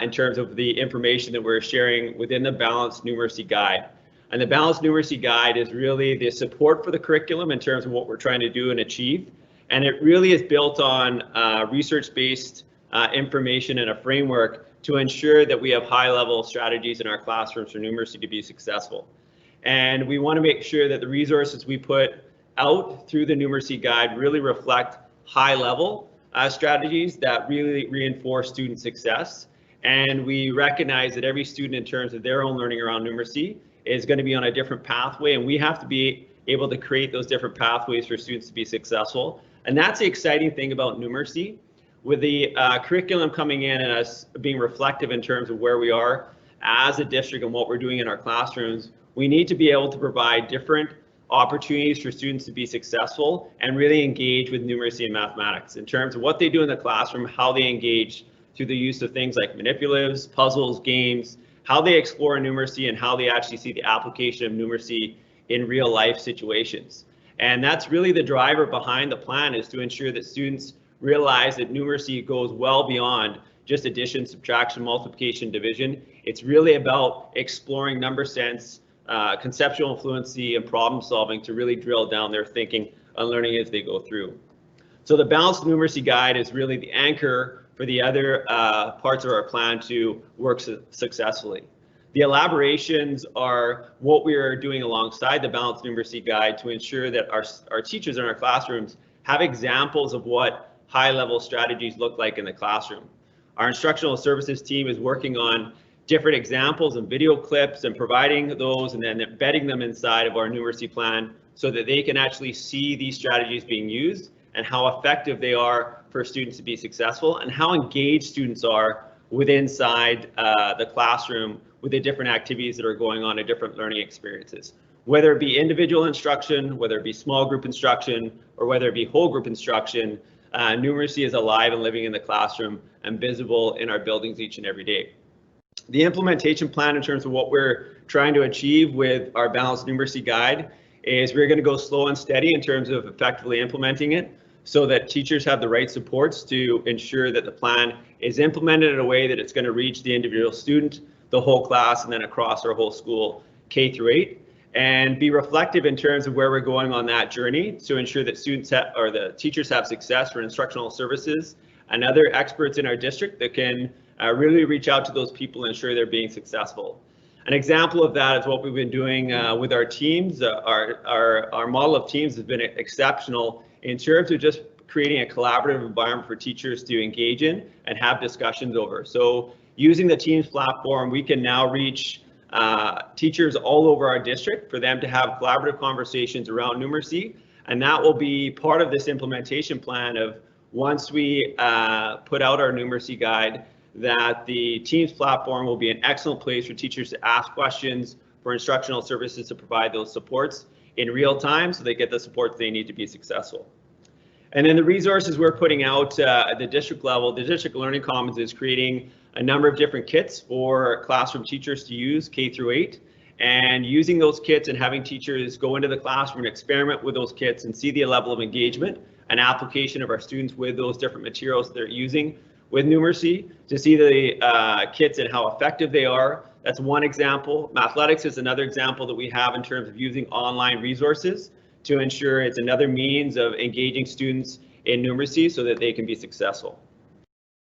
in terms of the information that we're sharing within the Balanced Numeracy Guide. And the Balanced Numeracy Guide is really the support for the curriculum in terms of what we're trying to do and achieve. And it really is built on research-based information and a framework to ensure that we have high-level strategies in our classrooms for numeracy to be successful. And we want to make sure that the resources we put out through the Numeracy Guide really reflect high-level strategies that really reinforce student success. And we recognize that every student in terms of their own learning around numeracy is going to be on a different pathway, and we have to be able to create those different pathways for students to be successful. And that's the exciting thing about numeracy. With the curriculum coming in and us being reflective in terms of where we are as a district and what we're doing in our classrooms, we need to be able to provide different opportunities for students to be successful and really engage with numeracy and mathematics in terms of what they do in the classroom, how they engage through the use of things like manipulatives, puzzles, games, how they explore numeracy, and how they actually see the application of numeracy in real life situations. And that's really the driver behind the plan, is to ensure that students realize that numeracy goes well beyond just addition, subtraction, multiplication, division. It's really about exploring number sense, conceptual fluency, and problem solving to really drill down their thinking and learning as they go through. So the Balanced Numeracy Guide is really the anchor for the other parts of our plan to work successfully. The elaborations are what we are doing alongside the Balanced Numeracy Guide to ensure that our teachers in our classrooms have examples of what high-level strategies look like in the classroom. Our instructional services team is working on different examples and video clips and providing those and then embedding them inside of our numeracy plan so that they can actually see these strategies being used and how effective they are for students to be successful and how engaged students are inside the classroom with the different activities that are going on in different learning experiences. Whether it be individual instruction, whether it be small group instruction, or whether it be whole group instruction, numeracy is alive and living in the classroom and visible in our buildings each and every day. The implementation plan in terms of what we're trying to achieve with our Balanced Numeracy Guide is we're going to go slow and steady in terms of effectively implementing it so that teachers have the right supports to ensure that the plan is implemented in a way that it's going to reach the individual student, the whole class, and then across our whole school, K through 8. And be reflective in terms of where we're going on that journey to ensure that students or the teachers have success for instructional services and other experts in our district that can really reach out to those people and ensure they're being successful. An example of that is what we've been doing with our teams. Our model of teams has been exceptional in terms of just creating a collaborative environment for teachers to engage in and have discussions over. So using the Teams platform, we can now reach teachers all over our district for them to have collaborative conversations around numeracy, and that will be part of this implementation plan of once we put out our numeracy guide, that the Teams platform will be an excellent place for teachers to ask questions, for instructional services to provide those supports in real time so they get the support they need to be successful. And then the resources we're putting out at the district level, the District Learning Commons is creating a number of different kits for classroom teachers to use K through 8, and using those kits and having teachers go into the classroom and experiment with those kits and see the level of engagement and application of our students with those different materials they're using with numeracy, to see the kits and how effective they are. That's one example. Mathletics is another example that we have in terms of using online resources to ensure it's another means of engaging students in numeracy so that they can be successful.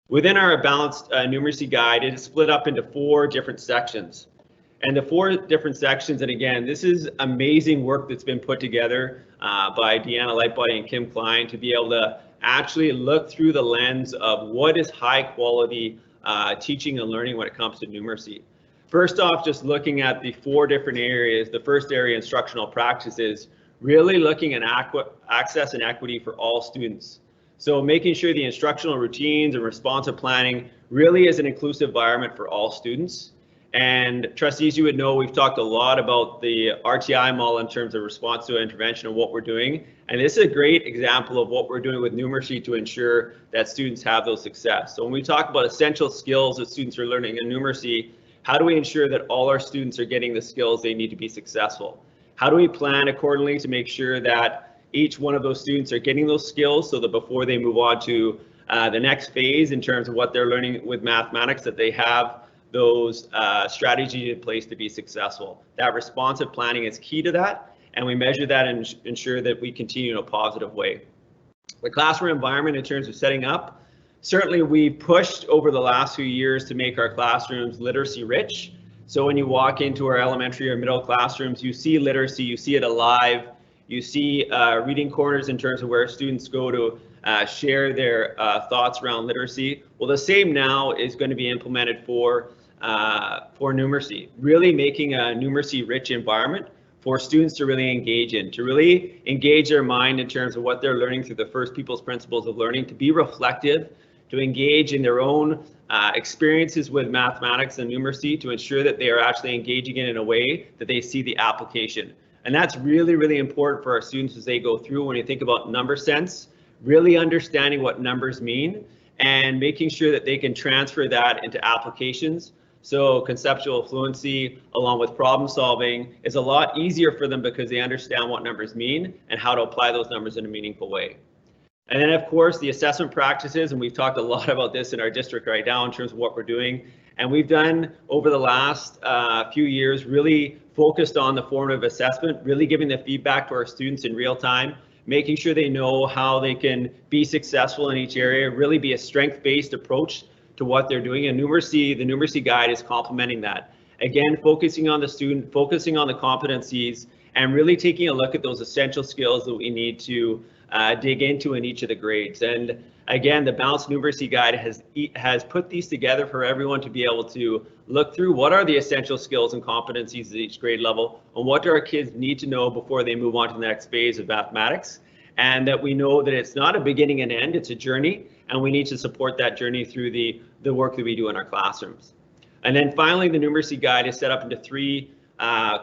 Within our Balanced Numeracy Guide, it is split up into 4 different sections. And the 4 different sections, and again, this is amazing work that's been put together by Deanna Lightbody and Kim Klein to be able to actually look through the lens of what is high quality teaching and learning when it comes to numeracy. First off, just looking at the 4 different areas, the first area, instructional practices, really looking at access and equity for all students. So making sure the instructional routines and responsive planning really is an inclusive environment for all students. And trustees, you would know we've talked a lot about the RTI model in terms of response to intervention and what we're doing. And this is a great example of what we're doing with numeracy to ensure that students have those success. So when we talk about essential skills that students are learning in numeracy, how do we ensure that all our students are getting the skills they need to be successful? How do we plan accordingly to make sure that each one of those students are getting those skills so that before they move on to the next phase in terms of what they're learning with mathematics, that they have those strategies in place to be successful? That responsive planning is key to that, and we measure that and ensure that we continue in a positive way. The classroom environment in terms of setting up, certainly we pushed over the last few years to make our classrooms literacy rich. So when you walk into our elementary or middle classrooms, you see literacy, you see it alive, you see reading corners in terms of where students go to share their thoughts around literacy. Well, the same now is going to be implemented for numeracy, really making a numeracy rich environment for students to really engage in, to really engage their mind in terms of what they're learning through the first people's principles of learning, to be reflective, to engage in their own experiences with mathematics and numeracy, to ensure that they are actually engaging in a way that they see the application. And that's really, really important for our students as they go through. When you think about number sense, really understanding what numbers mean and making sure that they can transfer that into applications. So conceptual fluency along with problem solving is a lot easier for them because they understand what numbers mean and how to apply those numbers in a meaningful way. And then of course the assessment practices, and we've talked a lot about this in our district right now in terms of what we're doing. And we've done over the last few years really focused on the formative assessment, really giving the feedback to our students in real time, making sure they know how they can be successful in each area, really be a strength-based approach to what they're doing. And numeracy, the numeracy guide is complementing that. Again, focusing on the student, focusing on the competencies, and really taking a look at those essential skills that we need to dig into in each of the grades. And again, the Balanced Numeracy Guide has put these together for everyone to be able to look through what are the essential skills and competencies at each grade level, and what do our kids need to know before they move on to the next phase of mathematics, and that we know that it's not a beginning and end, it's a journey, and we need to support that journey through the work that we do in our classrooms. And then finally, the Numeracy Guide is set up into 3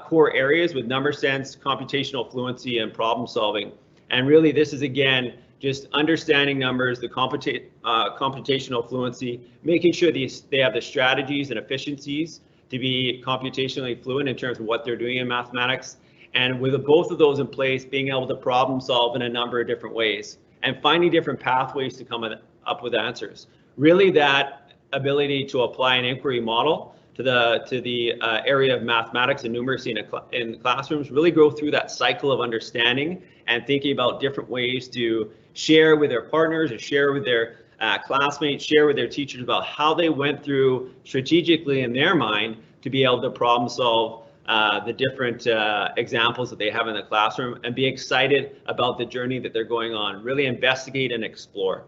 core areas with number sense, computational fluency, and problem solving. And really this is again just understanding numbers, the computational fluency, making sure they have the strategies and efficiencies to be computationally fluent in terms of what they're doing in mathematics. And with both of those in place, being able to problem solve in a number of different ways and finding different pathways to come up with answers. Really that ability to apply an inquiry model to the area of mathematics and numeracy in classrooms, really go through that cycle of understanding and thinking about different ways to share with their partners or share with their classmates, share with their teachers about how they went through strategically in their mind to be able to problem solve the different examples that they have in the classroom and be excited about the journey that they're going on, really investigate and explore.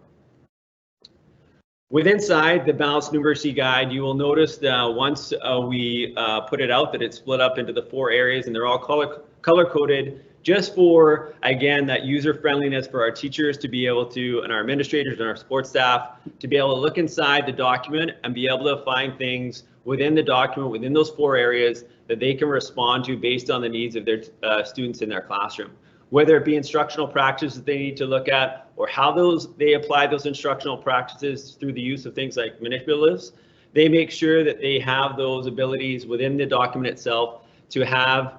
With inside the Balanced Numeracy Guide, you will notice that once we put it out that it's split up into the 4 areas, and they're all color-coded just for, again, that user friendliness for our teachers to be able to, and our administrators and our support staff, to be able to look inside the document and be able to find things within the document, within those 4 areas that they can respond to based on the needs of their students in their classroom. Whether it be instructional practices that they need to look at, or how they apply those instructional practices through the use of things like manipulatives, they make sure that they have those abilities within the document itself to have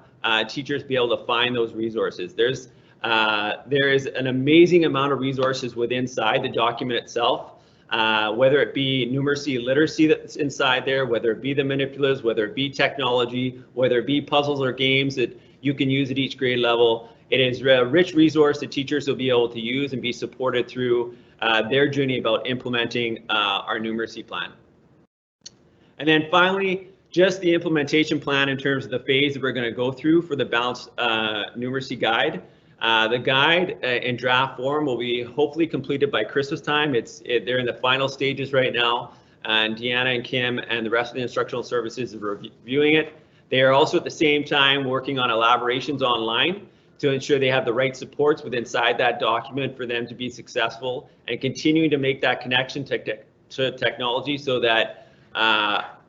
teachers be able to find those resources. There is an amazing amount of resources within the document itself, whether it be numeracy literacy that's inside there, whether it be the manipulatives, whether it be technology, whether it be puzzles or games that you can use at each grade level. It is a rich resource that teachers will be able to use and be supported through their journey about implementing our numeracy plan. And then finally, just the implementation plan in terms of the phase that we're going to go through for the balanced numeracy guide. The guide in draft form will be hopefully completed by Christmas time. They're in the final stages right now, and Deanna and Kim and the rest of the instructional services are reviewing it. They are also at the same time working on elaborations online to ensure they have the right supports within inside that document for them to be successful, and continuing to make that connection to technology so that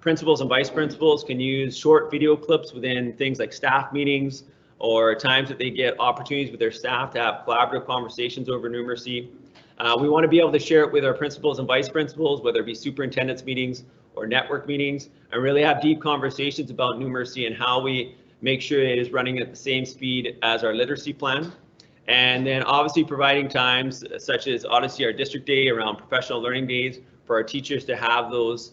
principals and vice principals can use short video clips within things like staff meetings or times that they get opportunities with their staff to have collaborative conversations over numeracy. We want to be able to share it with our principals and vice principals, whether it be superintendents meetings or network meetings, and really have deep conversations about numeracy and how we make sure it is running at the same speed as our literacy plan. And then obviously providing times such as Odyssey, our district day, around professional learning days for our teachers to have those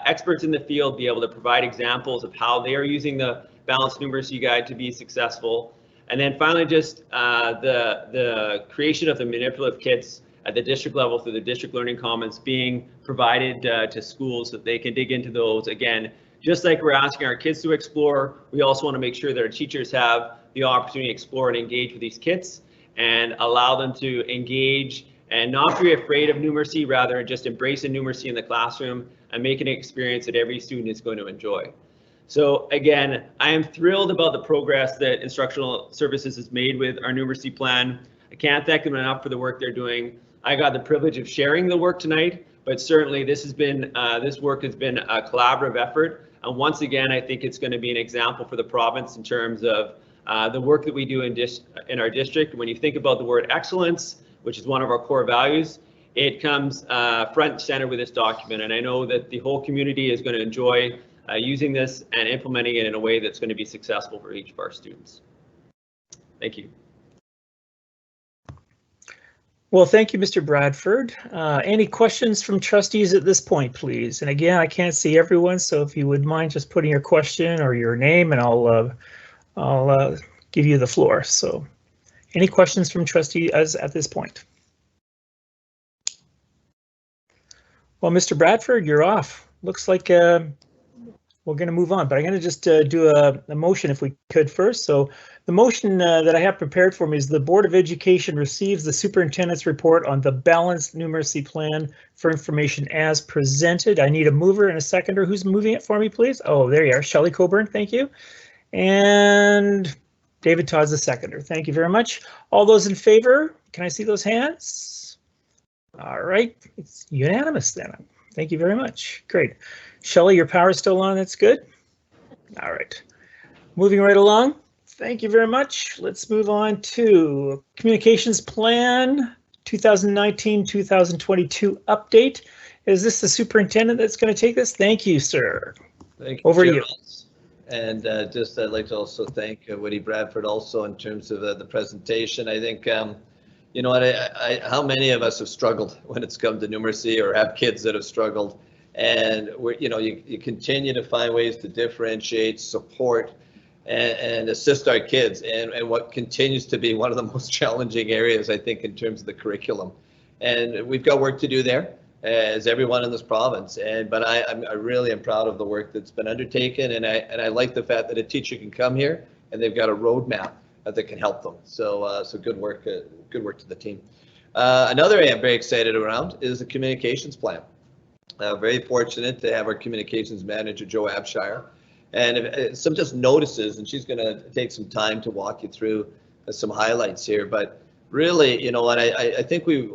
experts in the field be able to provide examples of how they are using the balanced numeracy guide to be successful. And then finally, just the creation of the manipulative kits at the district level through the district learning commons being provided to schools so that they can dig into those. Again, just like we're asking our kids to explore, we also want to make sure that our teachers have the opportunity to explore and engage with these kits and allow them to engage and not be afraid of numeracy, rather just embracing numeracy in the classroom and making an experience that every student is going to enjoy. So again, I am thrilled about the progress that instructional services has made with our numeracy plan. I can't thank them enough for the work they're doing. I got the privilege of sharing the work tonight, but certainly this work has been a collaborative effort. And once again, I think it's going to be an example for the province in terms of the work that we do in our district. When you think about the word excellence, which is one of our core values, it comes front and center with this document. And I know that the whole community is going to enjoy using this and implementing it in a way that's going to be successful for each of our students. Thank you. Well, thank you, Mr. Bradford. Any questions from trustees at this point, please? And again, I can't see everyone, so if you would mind just putting your question or your name, and I'll give you the floor. So any questions from trustees at this point? Well, Mr. Bradford, you're off. Looks like we're going to move on, but I'm going to just do a motion if we could first. So the motion that I have prepared for me is the Board of Education receives the superintendent's report on the balanced numeracy plan for information as presented. I need a mover and a seconder. Who's moving it for me, please? Oh, there you are. Shelley Coburn, thank you. And David Todd's the seconder. Thank you very much. All those in favor, can I see those hands? All right, it's unanimous then. Thank you very much. Great. Shelley, your power is still on. That's good. All right. Moving right along. Thank you very much. Let's move on to Communications Plan 2019-2022 update. Is this the superintendent that's going to take this? Thank you, sir. Thank you. Over to you. And just I'd like to also thank Woody Bradford also in terms of the presentation. I think, you know what, how many of us have struggled when it's come to numeracy or have kids that have struggled? And you continue to find ways to differentiate, support, and assist our kids and what continues to be one of the most challenging areas, I think, in terms of the curriculum. And we've got work to do there, as everyone in this province. But I really am proud of the work that's been undertaken, and I like the fact that a teacher can come here and they've got a roadmap that can help them. So good work to the team. Another area I'm very excited around is the communications plan. Very fortunate to have our communications manager, Joe Abshire, and some just notices, and she's going to take some time to walk you through some highlights here. But really, you know what, I think we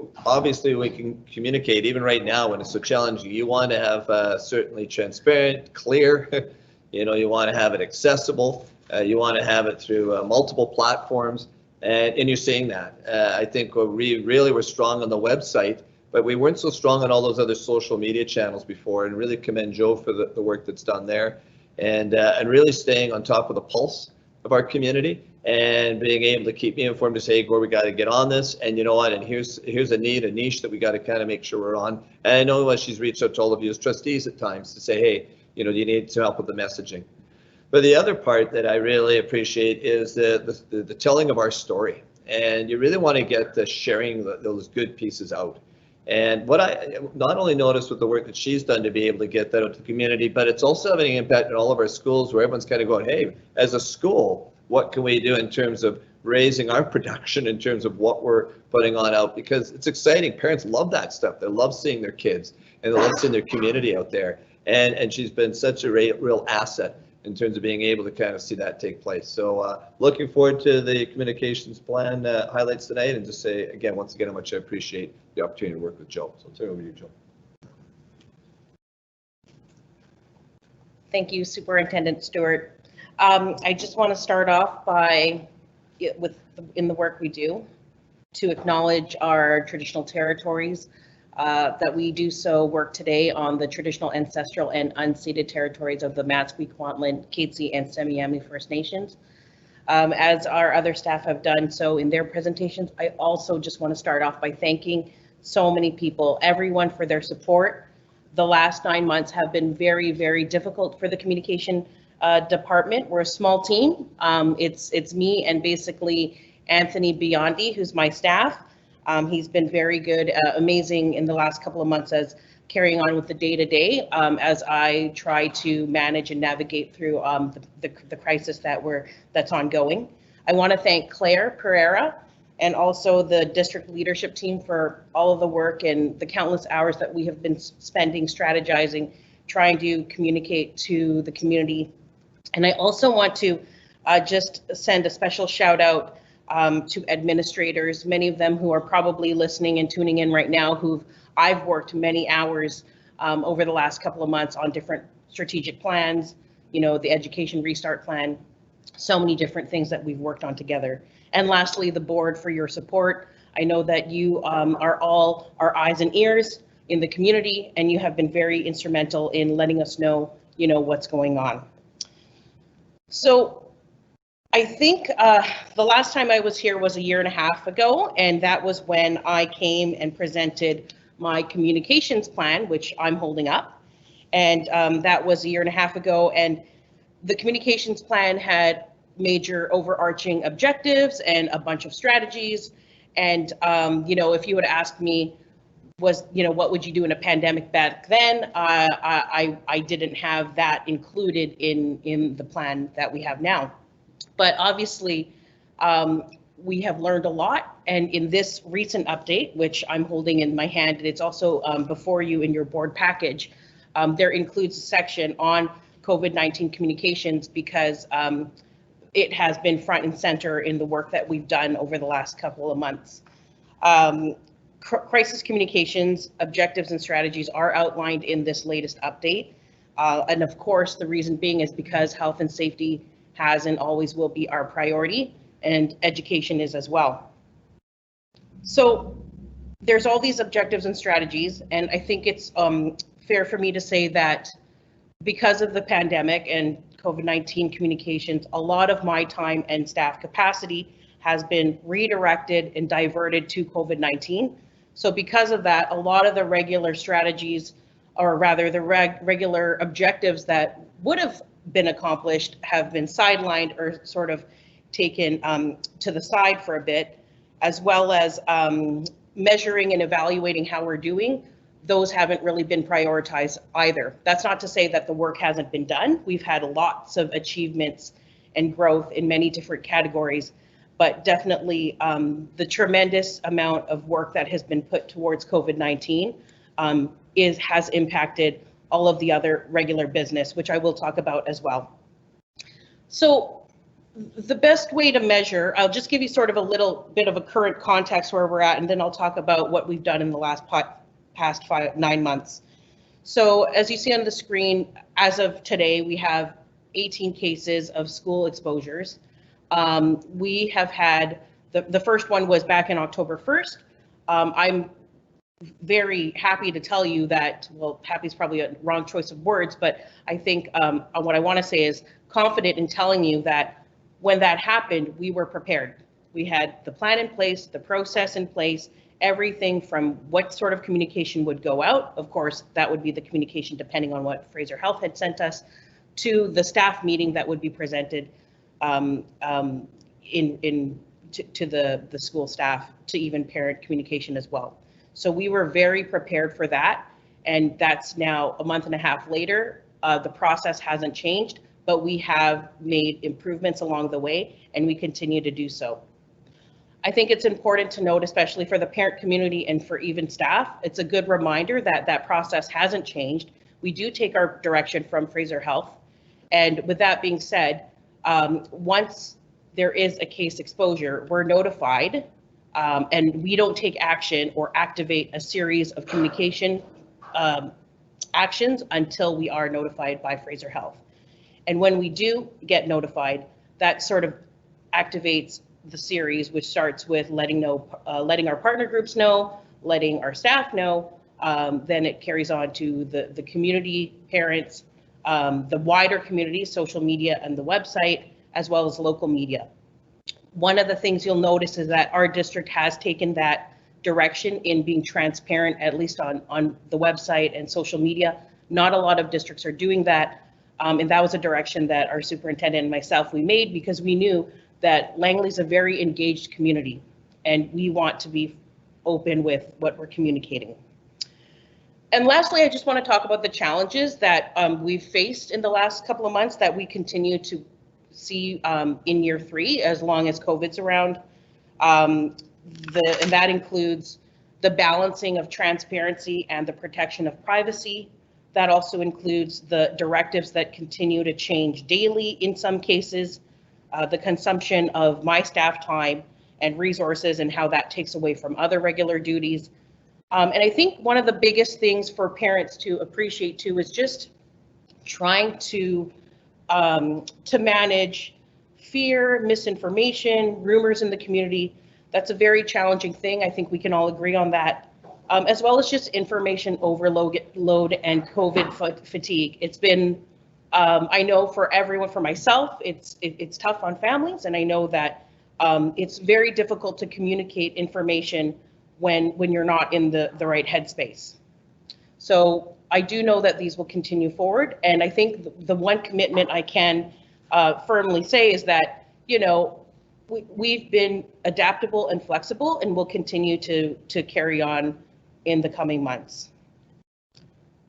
can communicate even right now when it's so challenging. You want to have certainly transparent, clear, you want to have it accessible, you want to have it through multiple platforms, and you're seeing that. I think we really were strong on the website, but we weren't so strong on all those other social media channels before, and really commend Joe for the work that's done there, and really staying on top of the pulse of our community and being able to keep me informed to say, hey, Gore, we got to get on this, and you know what, and here's a niche that we got to kind of make sure we're on. And I know she's reached out to all of you as trustees at times to say, hey, you need to help with the messaging. But the other part that I really appreciate is the telling of our story, and you really want to get the sharing those good pieces out. And what I not only noticed with the work that she's done to be able to get that out to the community, but it's also having an impact in all of our schools where everyone's kind of going, hey, as a school, what can we do in terms of raising our production in terms of what we're putting on out? Because it's exciting. Parents love that stuff. They love seeing their kids and they love seeing their community out there. And she's been such a real asset in terms of being able to kind of see that take place. So looking forward to the communications plan highlights tonight, and just say again, once again, how much I appreciate the opportunity to work with Joe. So I'll turn it over to you, Joe. Thank you, Superintendent Stewart. I just want to start off by, in the work we do, to acknowledge our traditional territories, that we do so work today on the traditional ancestral and unceded territories of the Matsqui, Kwantlen, Katzie, and Semiahmoo First Nations. As our other staff have done so in their presentations, I also just want to start off by thanking so many people, everyone, for their support. The last 9 months have been very, very difficult for the communication department. We're a small team. It's me and basically Anthony Biondi, who's my staff. He's been very good, amazing in the last couple of months as carrying on with the day-to-day as I try to manage and navigate through the crisis that's ongoing. I want to thank Claire Pereira and also the district leadership team for all of the work and the countless hours that we have been spending strategizing, trying to communicate to the community. And I also want to just send a special shout out to administrators, many of them who are probably listening and tuning in right now, I've worked many hours over the last couple of months on different strategic plans, the education restart plan, so many different things that we've worked on together. And lastly, the board for your support. I know that you are all our eyes and ears in the community, and you have been very instrumental in letting us know, what's going on. So I think the last time I was here was 1.5 years ago, and that was when I came and presented my communications plan, which I'm holding up. And that was 1.5 years ago, and the communications plan had major overarching objectives and a bunch of strategies. And if you would ask me, what would you do in a pandemic back then? I didn't have that included in the plan that we have now. But obviously, we have learned a lot. And in this recent update, which I'm holding in my hand, and it's also before you in your board package, there includes a section on COVID-19 communications because it has been front and center in the work that we've done over the last couple of months. Crisis communications objectives and strategies are outlined in this latest update. And of course, the reason being is because health and safety has and always will be our priority, and education is as well. So there's all these objectives and strategies, and I think it's fair for me to say that because of the pandemic and COVID-19 communications, a lot of my time and staff capacity has been redirected and diverted to COVID-19. So because of that, a lot of the regular strategies, or rather the regular objectives that would have been accomplished have been sidelined or sort of taken to the side for a bit, as well as measuring and evaluating how we're doing. Those haven't really been prioritized either. That's not to say that the work hasn't been done. We've had lots of achievements and growth in many different categories, but definitely the tremendous amount of work that has been put towards COVID-19 has impacted all of the other regular business, which I will talk about as well. So the best way to measure, I'll just give you sort of a little bit of a current context where we're at, and then I'll talk about what we've done in the last past 9 months. So as you see on the screen, as of today, we have 18 cases of school exposures. We have had, the first one was back in October 1st. I'm very happy to tell you that, well, happy is probably a wrong choice of words, but I think what I want to say is confident in telling you that when that happened, we were prepared. We had the plan in place, the process in place, everything from what sort of communication would go out. Of course, that would be the communication depending on what Fraser Health had sent us, to the staff meeting that would be presented to the school staff, to even parent communication as well. So we were very prepared for that. And that's now a month and a half later. The process hasn't changed, but we have made improvements along the way, and we continue to do so. I think it's important to note, especially for the parent community and for even staff, it's a good reminder that that process hasn't changed. We do take our direction from Fraser Health. And with that being said, once there is a case exposure, we're notified, and we don't take action or activate a series of communication actions until we are notified by Fraser Health. And when we do get notified, that sort of activates the series, which starts with letting our partner groups know, letting our staff know, then it carries on to the community, parents, the wider community, social media and the website, as well as local media. One of the things you'll notice is that our district has taken that direction in being transparent, at least on the website and social media. Not a lot of districts are doing that. And that was a direction that our superintendent and myself, we made, because we knew that Langley's a very engaged community and we want to be open with what we're communicating. And lastly, I just want to talk about the challenges that we've faced in the last couple of months that we continue to see in year 3, as long as COVID's around. And that includes the balancing of transparency and the protection of privacy. That also includes the directives that continue to change daily in some cases, the consumption of my staff time and resources and how that takes away from other regular duties. And I think one of the biggest things for parents to appreciate too is just trying to manage fear, misinformation, rumors in the community. That's a very challenging thing. I think we can all agree on that, as well as just information overload and COVID fatigue. It's been, I know for everyone, for myself, it's tough on families, and I know that it's very difficult to communicate information when you're not in the right headspace. So I do know that these will continue forward, and I think the one commitment I can firmly say is that, you know, we've been adaptable and flexible, and will continue to carry on in the coming months.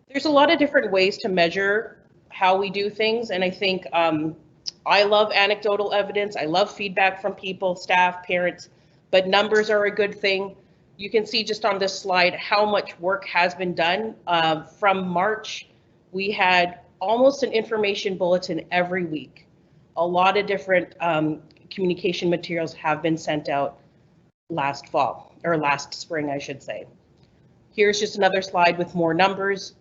There's a lot of different ways to measure how we do things, and I think I love anecdotal evidence. I love feedback from people, staff, parents, but numbers are a good thing. You can see just on this slide how much work has been done. From March, we had almost an information bulletin every week. A lot of different communication materials have been sent out last fall, or last spring, I should say. Here's just another slide with more numbers.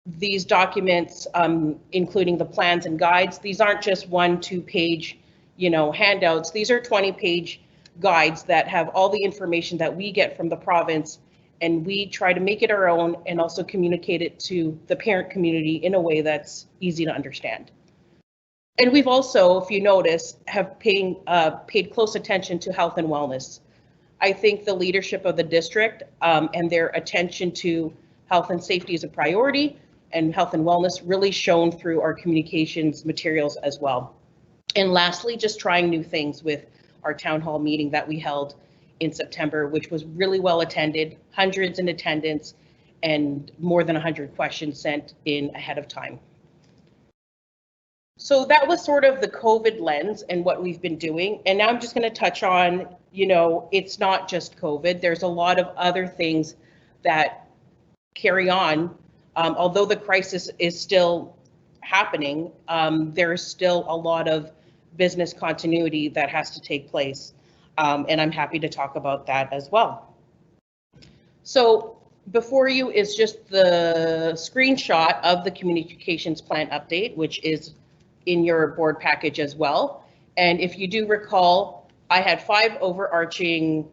These documents, including the plans and guides, these aren't just 1-2 page, handouts. These are 20-page guides that have all the information that we get from the province, and we try to make it our own and also communicate it to the parent community in a way that's easy to understand. And we've also, if you notice, have paid close attention to health and wellness. I think the leadership of the district and their attention to health and safety is a priority, and health and wellness really shown through our communications materials as well. And lastly, just trying new things with our town hall meeting that we held in September, which was really well attended, hundreds in attendance, and more than 100 questions sent in ahead of time. So that was sort of the COVID lens and what we've been doing. And now I'm just going to touch on, it's not just COVID. There's a lot of other things that carry on. Although the crisis is still happening, there's still a lot of business continuity that has to take place. And I'm happy to talk about that as well. So before you is just the screenshot of the communications plan update, which is in your board package as well. And if you do recall, I had 5 overarching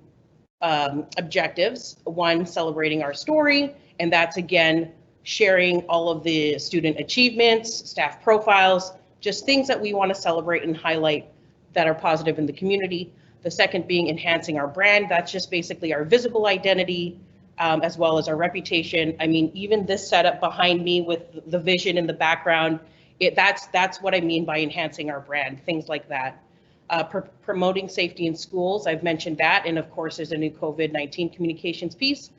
objectives. 1, celebrating our story, and that's again sharing all of the student achievements, staff profiles, just things that we want to celebrate and highlight that are positive in the community. The second being enhancing our brand. That's just basically our visible identity, as well as our reputation. I mean, even this setup behind me with the vision in the background, that's what I mean by enhancing our brand, things like that. Promoting safety in schools, I've mentioned that, and of course there's a new COVID-19 communications piece.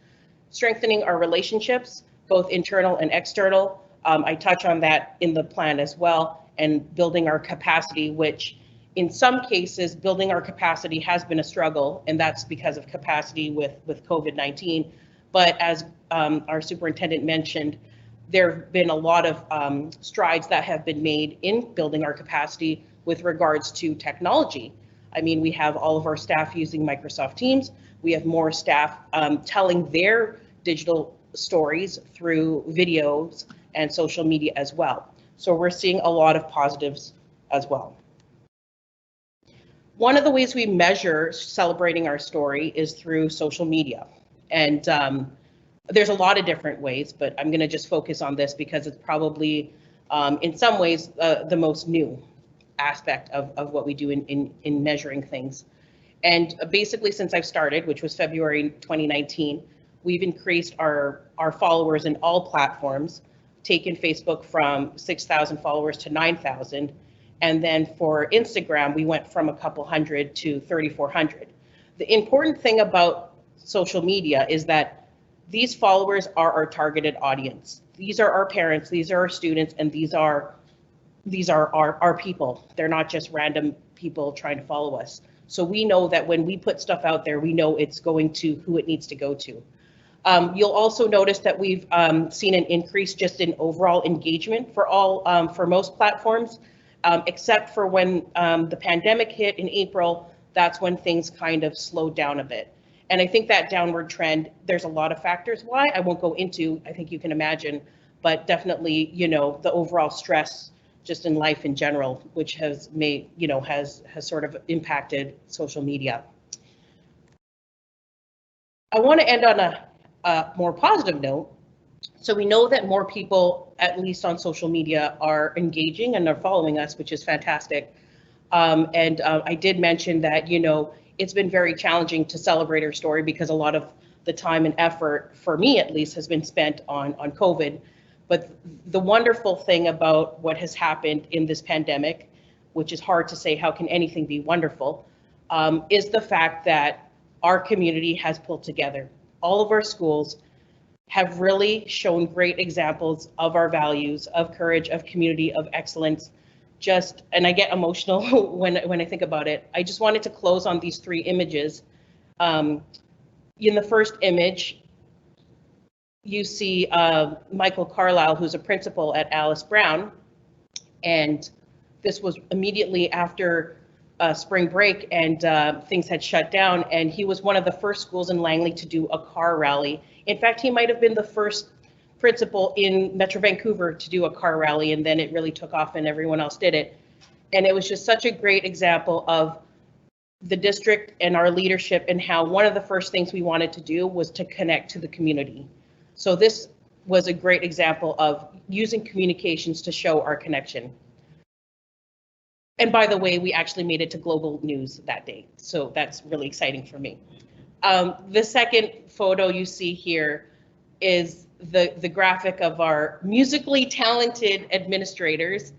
strengthening our relationships, both internal and external. I touch on that in the plan as well, and building our capacity, which in some cases, building our capacity has been a struggle, and that's because of capacity with COVID-19. But as our superintendent mentioned, there have been a lot of strides that have been made in building our capacity with regards to technology. I mean, we have all of our staff using Microsoft Teams. We have more staff telling their digital stories through videos and social media as well. So we're seeing a lot of positives as well. One of the ways we measure celebrating our story is through social media. And there's a lot of different ways, but I'm going to just focus on this because it's probably in some ways the most new aspect of what we do in measuring things. And basically since I've started, which was February 2019, we've increased our followers in all platforms, taken Facebook from 6,000 followers to 9,000. And then for Instagram, we went from a couple hundred to 3,400. The important thing about social media is that these followers are our targeted audience. These are our parents, these are our students, and these are our people. They're not just random people trying to follow us. So we know that when we put stuff out there, we know it's going to who it needs to go to. You'll also notice that we've seen an increase just in overall engagement for most platforms, except for when the pandemic hit in April. That's when things kind of slowed down a bit. And I think that downward trend, there's a lot of factors why. I won't go into, I think you can imagine, but definitely, you know, the overall stress just in life in general, which has made, you know, has sort of impacted social media. I want to end on a more positive note. So we know that more people, at least on social media, are engaging and are following us, which is fantastic. I did mention that, you know, it's been very challenging to celebrate our story because a lot of the time and effort, for me at least, has been spent on COVID. But the wonderful thing about what has happened in this pandemic, which is hard to say how can anything be wonderful, is the fact that our community has pulled together. All of our schools have really shown great examples of our values, of courage, of community, of excellence. And I get emotional when I think about it. I just wanted to close on these three images. In the first image, you see Michael Carlisle, who's a principal at Alice Brown. And this was immediately after spring break and things had shut down. And he was one of the first schools in Langley to do a car rally. In fact, he might have been the first principal in Metro Vancouver to do a car rally, and then it really took off and everyone else did it. And it was just such a great example of the district and our leadership and how one of the first things we wanted to do was to connect to the community. So this was a great example of using communications to show our connection. And by the way, we actually made it to global news that day. So that's really exciting for me. The second photo you see here is the graphic of our musically talented administrators.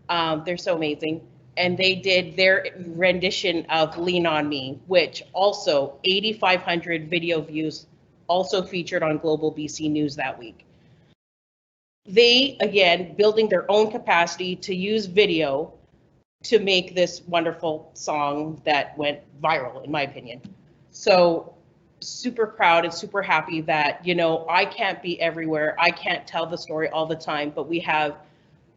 They're so amazing. And they did their rendition of Lean On Me, which also 8,500 video views, also featured on Global BC News that week. They, again, building their own capacity to use video to make this wonderful song that went viral, in my opinion. So super proud and super happy that, you know, I can't be everywhere. I can't tell the story all the time, but we have,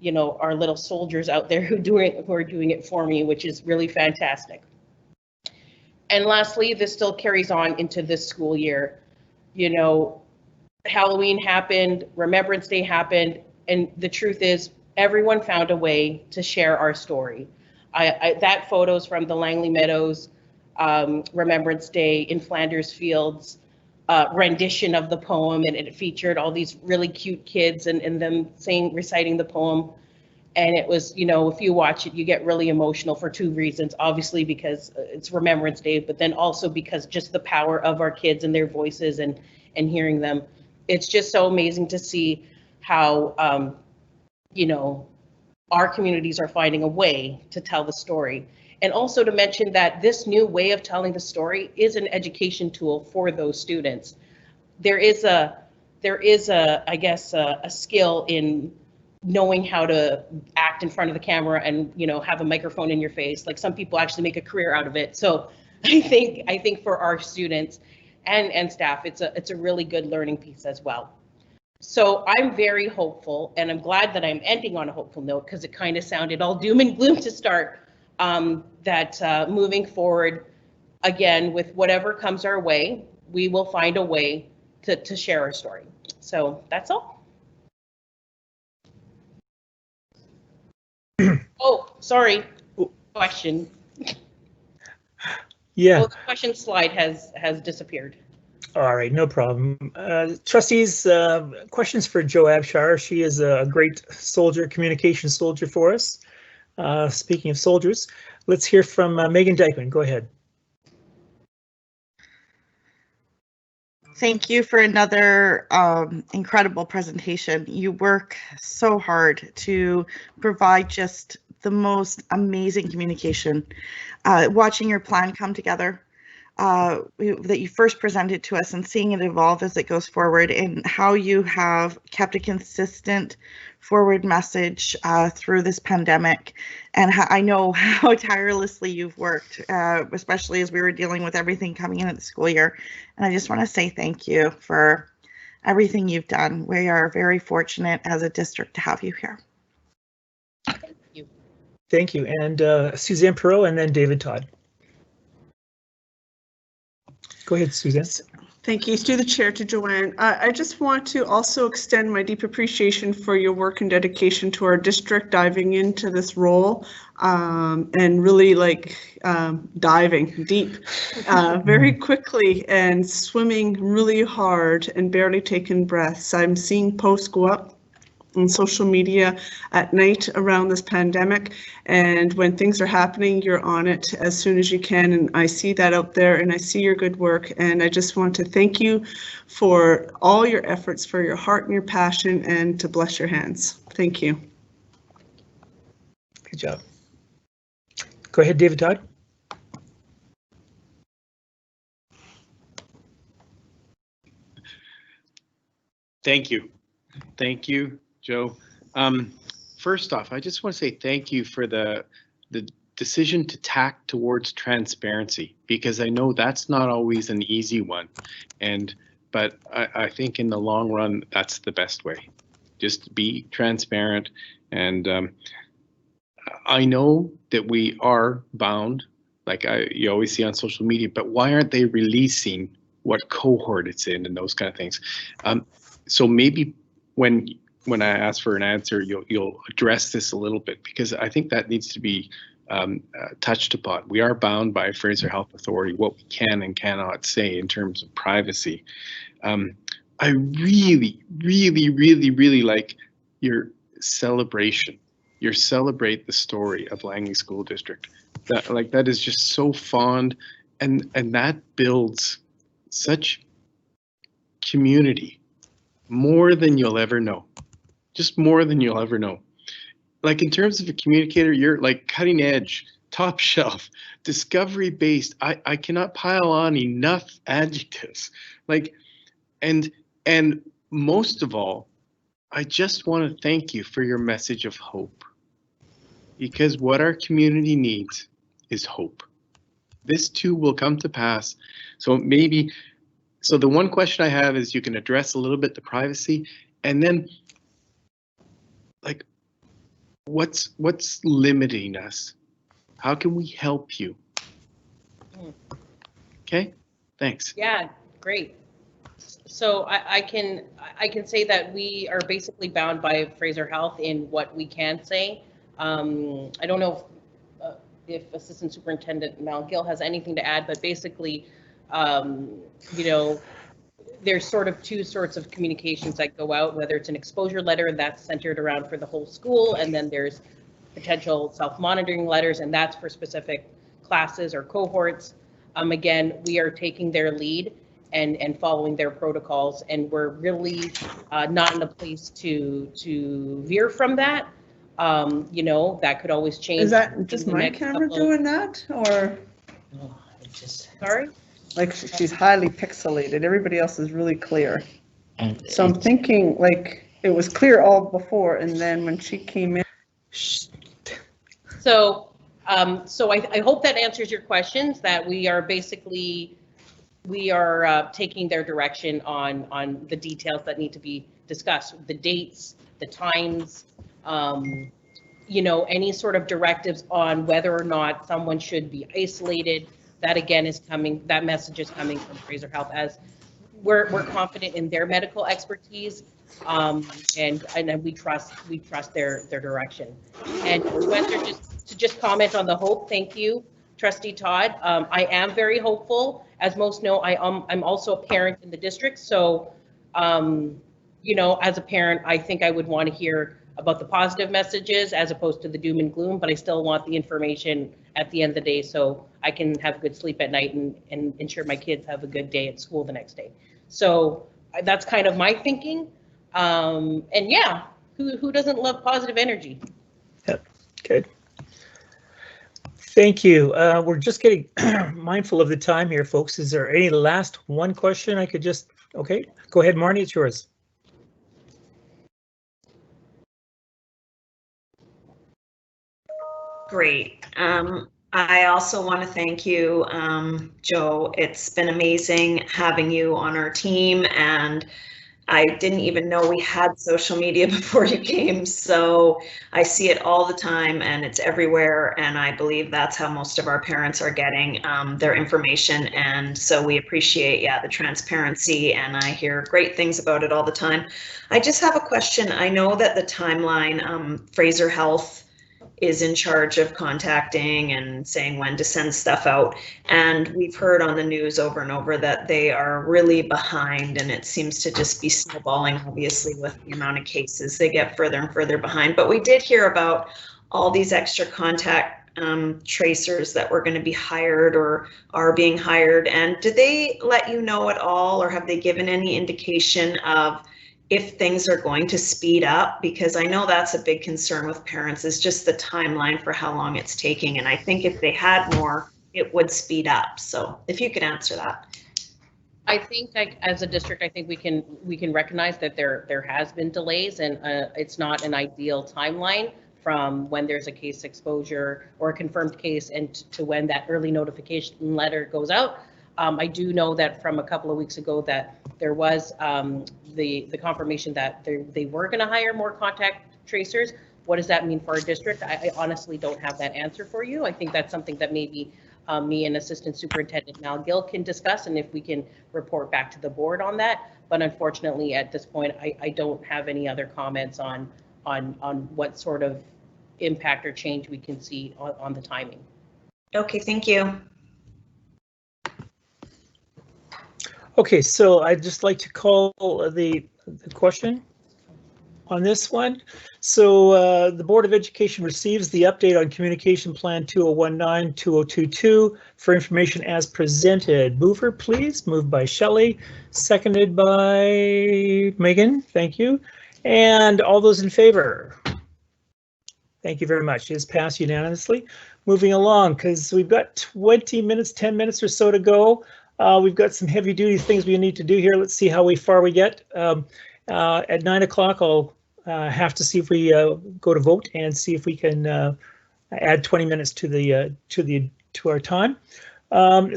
you know, our little soldiers out there who are doing it for me, which is really fantastic. And lastly, this still carries on into this school year. You know, Halloween happened, Remembrance Day happened, and the truth is everyone found a way to share our story. That photo's from the Langley Meadows Remembrance Day in Flanders Fields rendition of the poem, and it featured all these really cute kids and them reciting the poem. And it was, you know, if you watch it, you get really emotional for two reasons. Obviously because it's Remembrance Day, but then also because just the power of our kids and their voices and hearing them. It's just so amazing to see how, you know, our communities are finding a way to tell the story. And also to mention that this new way of telling the story is an education tool for those students. there is a, I guess, a skill in knowing how to act in front of the camera and, you know, have a microphone in your face. Like, some people actually make a career out of it. So I think for our students and staff, it's a really good learning piece as well. So I'm very hopeful, and I'm glad that I'm ending on a hopeful note, because it kind of sounded all doom and gloom to start, that moving forward, again, with whatever comes our way, we will find a way to share our story. So that's all. Oh, sorry. Question. Yeah. Oh, the question slide has disappeared. All right, no problem. Trustees, questions for Jo Abshire. She is a great soldier, communication soldier for us. Speaking of soldiers, let's hear from Megan Dykeman. Go ahead. Thank you for another incredible presentation. You work so hard to provide just the most amazing communication. Watching your plan come together, that you first presented to us, and seeing it evolve as it goes forward, and how you have kept a consistent forward message through this pandemic. And I know how tirelessly you've worked, especially as we were dealing with everything coming in at the school year. And I just want to say thank you for everything you've done. We are very fortunate as a district to have you here. Thank you. Thank you. And Suzanne Perot, and then David Todd. Go ahead, Suzanne. Thank you. Through the chair to Joanne. I just want to also extend my deep appreciation for your work and dedication to our district, diving into this role and really diving deep very quickly and swimming really hard and barely taking breaths. I'm seeing posts go up on social media at night around this pandemic, and when things are happening, you're on it as soon as you can, and I see that out there, and I see your good work, and I just want to thank you for all your efforts, for your heart and your passion, and to bless your hands. Thank you. Good job. Go ahead, David Todd. Thank you. Thank you, Jo. First off, I just want to say thank you for the decision to tack towards transparency, because I know that's not always an easy one, but I think in the long run that's the best way. Just be transparent, and I know that we are bound, like you always see on social media, but why aren't they releasing what cohort it's in and those kind of things? So maybe when I ask for an answer, you'll address this a little bit, because I think that needs to be touched upon. We are bound by Fraser Health Authority, what we can and cannot say in terms of privacy. I really, really, really, really like your celebration. You celebrate the story of Langley School District. That is just so fond, and that builds such community, more than you'll ever know. Just more than you'll ever know. Like, in terms of a communicator, you're like cutting edge, top shelf, discovery based. I cannot pile on enough adjectives. Like, and most of all, I just want to thank you for your message of hope, because what our community needs is hope. This too will come to pass. So the one question I have is, you can address a little bit the privacy, and then, like, what's limiting us? How can we help you? Okay, thanks. Yeah, great. So I can say that we are basically bound by Fraser Health in what we can say. I don't know if Assistant Superintendent Mal Gill has anything to add, but basically, you know, there's sort of two sorts of communications that go out, whether it's an exposure letter that's centered around for the whole school, and then there's potential self-monitoring letters, and that's for specific classes or cohorts. Again, we are taking their lead and following their protocols, and we're really not in a place to veer from that. You know, that could always change. Is that just my camera doing that, or? Sorry? like she's highly pixelated. Everybody else is really clear. So I'm thinking like it was clear all before, and then when she came in. So, I hope that answers your questions, that we are basically, taking their direction on the details that need to be discussed, the dates, the times, you know, any sort of directives on whether or not someone should be isolated. That again is coming, that message is coming from Fraser Health, as we're confident in their medical expertise, and we trust their direction. And to answer, just comment on the hope, thank you, Trustee Todd. I am very hopeful. As most know, I'm also a parent in the district, so you know, as a parent, I think I would want to hear about the positive messages as opposed to the doom and gloom, but I still want the information at the end of the day so I can have good sleep at night and ensure my kids have a good day at school the next day. So that's kind of my thinking. And yeah, who doesn't love positive energy? Yep, good. Thank you. We're just getting mindful of the time here, folks. Is there any last one question I could just, okay, go ahead, Marnie, it's yours. Great. I also want to thank you, Joe. It's been amazing having you on our team, and I didn't even know we had social media before you came, so I see it all the time and it's everywhere, and I believe that's how most of our parents are getting their information, and so we appreciate, yeah, the transparency, and I hear great things about it all the time. I just have a question. I know that the timeline, Fraser Health is in charge of contacting and saying when to send stuff out. And we've heard on the news over and over that they are really behind, and it seems to just be snowballing, obviously, with the amount of cases. They get further and further behind. But we did hear about all these extra contact tracers that were going to be hired or are being hired. And did they let you know at all, or have they given any indication of if things are going to speed up? Because I know that's a big concern with parents, is just the timeline for how long it's taking. And I think if they had more, it would speed up. So if you could answer that. I think, like, as a district, I think we can recognize that there has been delays, and it's not an ideal timeline from when there's a case exposure or a confirmed case and to when that early notification letter goes out. I do know that from a couple of weeks ago that there was the confirmation that they were going to hire more contact tracers. What does that mean for our district? I honestly don't have that answer for you. I think that's something that maybe me and Assistant Superintendent Mal Gill can discuss, and if we can report back to the board on that. But unfortunately, at this point, I don't have any other comments on what sort of impact or change we can see on the timing. Okay, thank you. Okay, so I'd just like to call the question on this one. So the Board of Education receives the update on Communication Plan 2019-2022 for information as presented. Mover, please. Moved by Shelley, seconded by Megan. Thank you. And all those in favor? Thank you very much. It is passed unanimously. Moving along, because we've got 20 minutes, 10 minutes or so to go. We've got some heavy duty things we need to do here. Let's see how far we get. At 9 o'clock, I'll have to see if we go to vote and see if we can add 20 minutes to our time.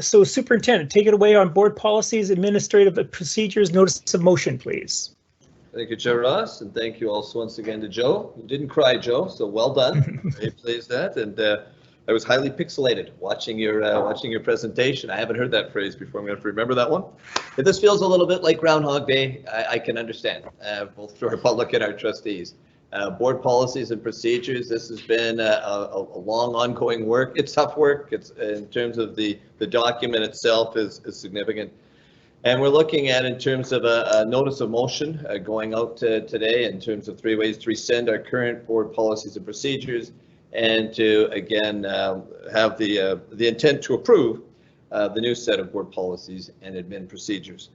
So Superintendent, take it away on board policies, administrative procedures, notice of motion, please. Thank you, Chair Ross, and thank you also once again to Joe. You didn't cry, Joe, so well done. Very pleased with that, and I was highly pixelated watching your presentation. I haven't heard that phrase before. I'm going to have to remember that one. If this feels a little bit like Groundhog Day, I can understand, both for our public and our trustees. Board policies and procedures, this has been a long ongoing work. It's tough work. It's in terms of the document itself is significant. And we're looking at, in terms of a notice of motion going out today, in terms of 3 ways to rescind our current board policies and procedures, and to again have the intent to approve the new set of board policies and admin procedures.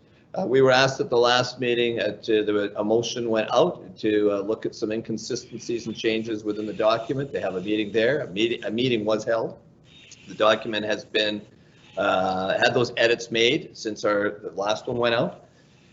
We were asked at the last meeting, a motion went out to look at some inconsistencies and changes within the document. They have a meeting there. A meeting was held. The document has been had those edits made since the last one went out.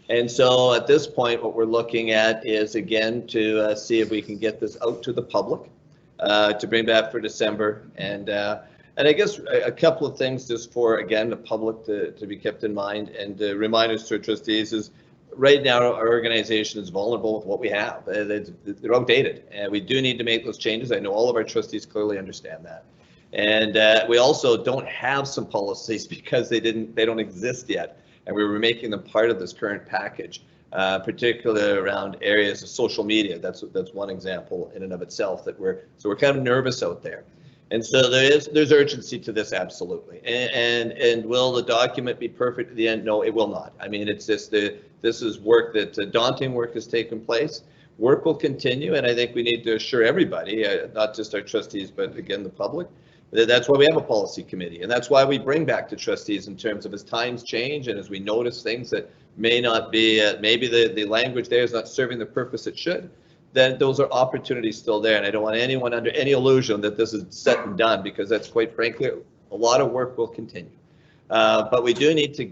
And so at this point, what we're looking at is, again, to see if we can get this out to the public, to bring back for December. And I guess a couple of things just for, again, the public to be kept in mind, and reminders to our trustees is, right now our organization is vulnerable with what we have. They're outdated, and we do need to make those changes. I know all of our trustees clearly understand that. And we also don't have some policies because they don't exist yet. And we were making them part of this current package, particularly around areas of social media. That's one example in and of itself that we're kind of nervous out there. And so there's urgency to this, absolutely. And will the document be perfect at the end? No, it will not. I mean, it's just this is work that daunting work has taken place. Work will continue, and I think we need to assure everybody, not just our trustees, but again, the public. That's why we have a policy committee, and that's why we bring back to trustees in terms of as times change and as we notice things that may not be, maybe the language there is not serving the purpose it should, then those are opportunities still there. And I don't want anyone under any illusion that this is set and done, because that's, quite frankly, a lot of work will continue. But we do need to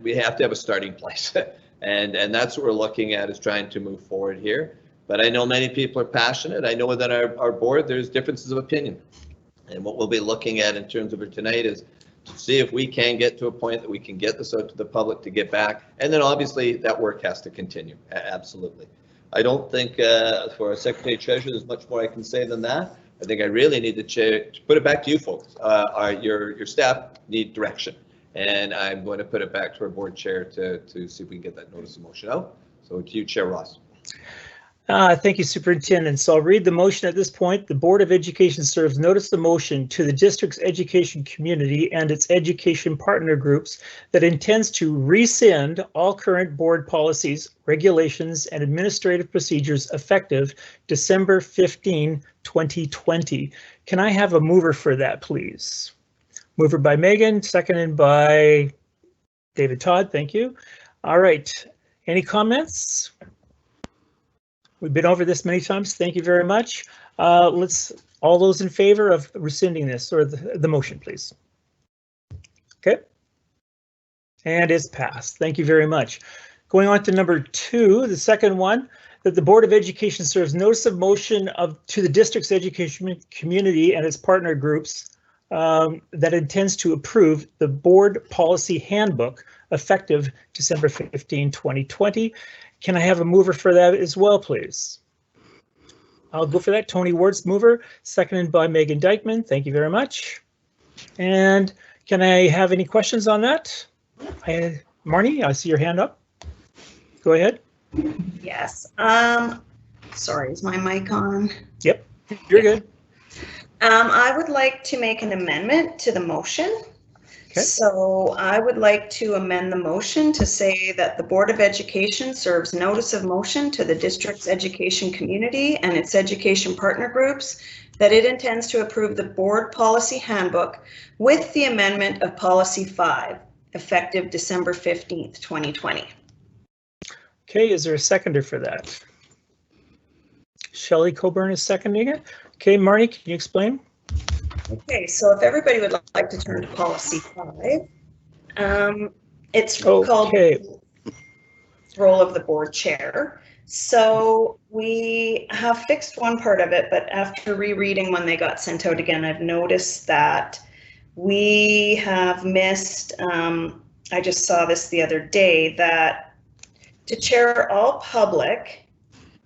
we have to have a starting place. and that's what we're looking at, is trying to move forward here. But I know many people are passionate. I know within our board, there's differences of opinion. And what we'll be looking at in terms of it tonight is to see if we can get to a point that we can get this out to the public to get back. And then obviously that work has to continue. Absolutely. I don't think for our Secretary Treasurer, there's much more I can say than that. I think I really need to put it back to you folks. Your staff need direction. And I'm going to put it back to our board chair to see if we can get that notice of motion out. So to you, Chair Ross. Thank you, Superintendent. So I'll read the motion at this point. The Board of Education serves notice of motion to the district's education community and its education partner groups that intends to rescind all current board policies, regulations, and administrative procedures effective December 15, 2020. Can I have a mover for that, please? Mover by Megan, seconded by David Todd. Thank you. All right. Any comments? We've been over this many times. Thank you very much. All those in favor of rescinding this, or the motion, please. Okay. And it's passed. Thank you very much. Going on to number 2, the second one, that the Board of Education serves notice of motion to the district's education community and its partner groups that intends to approve the board policy handbook effective December 15, 2020. Can I have a mover for that as well, please? I'll go for that. Tony Ward's mover, seconded by Megan Dykeman. Thank you very much. And can I have any questions on that? Marnie, I see your hand up. Go ahead. Yes. Sorry, is my mic on? Yep, you're good. I would like to make an amendment to the motion. Okay. So I would like to amend the motion to say that the Board of Education serves notice of motion to the district's education community and its education partner groups that it intends to approve the board policy handbook with the amendment of policy 5, effective December 15th, 2020. Okay, is there a seconder for that? Shelley Coburn is seconding it. Okay, Marnie, can you explain? Okay, so if everybody would like to turn to policy 5, it's called role of the board chair. So we have fixed one part of it, but after rereading when they got sent out again, I've noticed that we have missed, I just saw this the other day, that to chair all public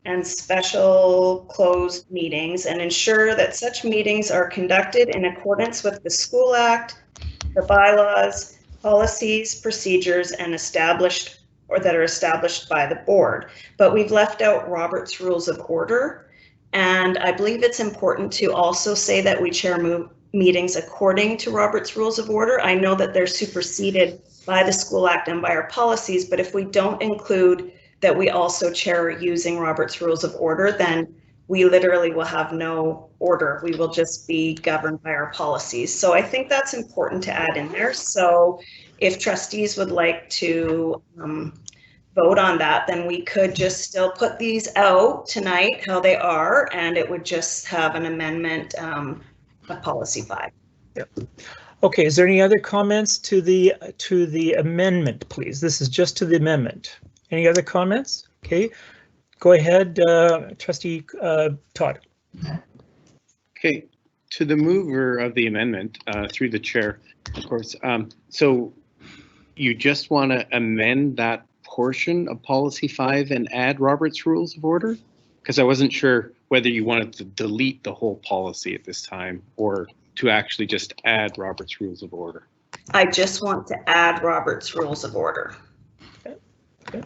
and special closed meetings and ensure that such meetings are conducted in accordance with the School Act, the bylaws, policies, procedures, and established or that are established by the board. But we've left out Robert's Rules of Order. And I believe it's important to also say that we chair meetings according to Robert's Rules of Order. I know that they're superseded by the School Act and by our policies, but if we don't include that we also chair using Robert's Rules of Order, then we literally will have no order. We will just be governed by our policies. So I think that's important to add in there. So if trustees would like to vote on that, then we could just still put these out tonight how they are, and it would just have an amendment of policy 5. Yep. Okay, is there any other comments to the amendment, please? This is just to the amendment. Any other comments? Okay, go ahead, Trustee Todd. Okay, to the mover of the amendment, through the chair, of course. So you just want to amend that portion of policy 5 and add Robert's Rules of Order? Because I wasn't sure whether you wanted to delete the whole policy at this time or to actually just add Robert's Rules of Order. I just want to add Robert's Rules of Order. Okay.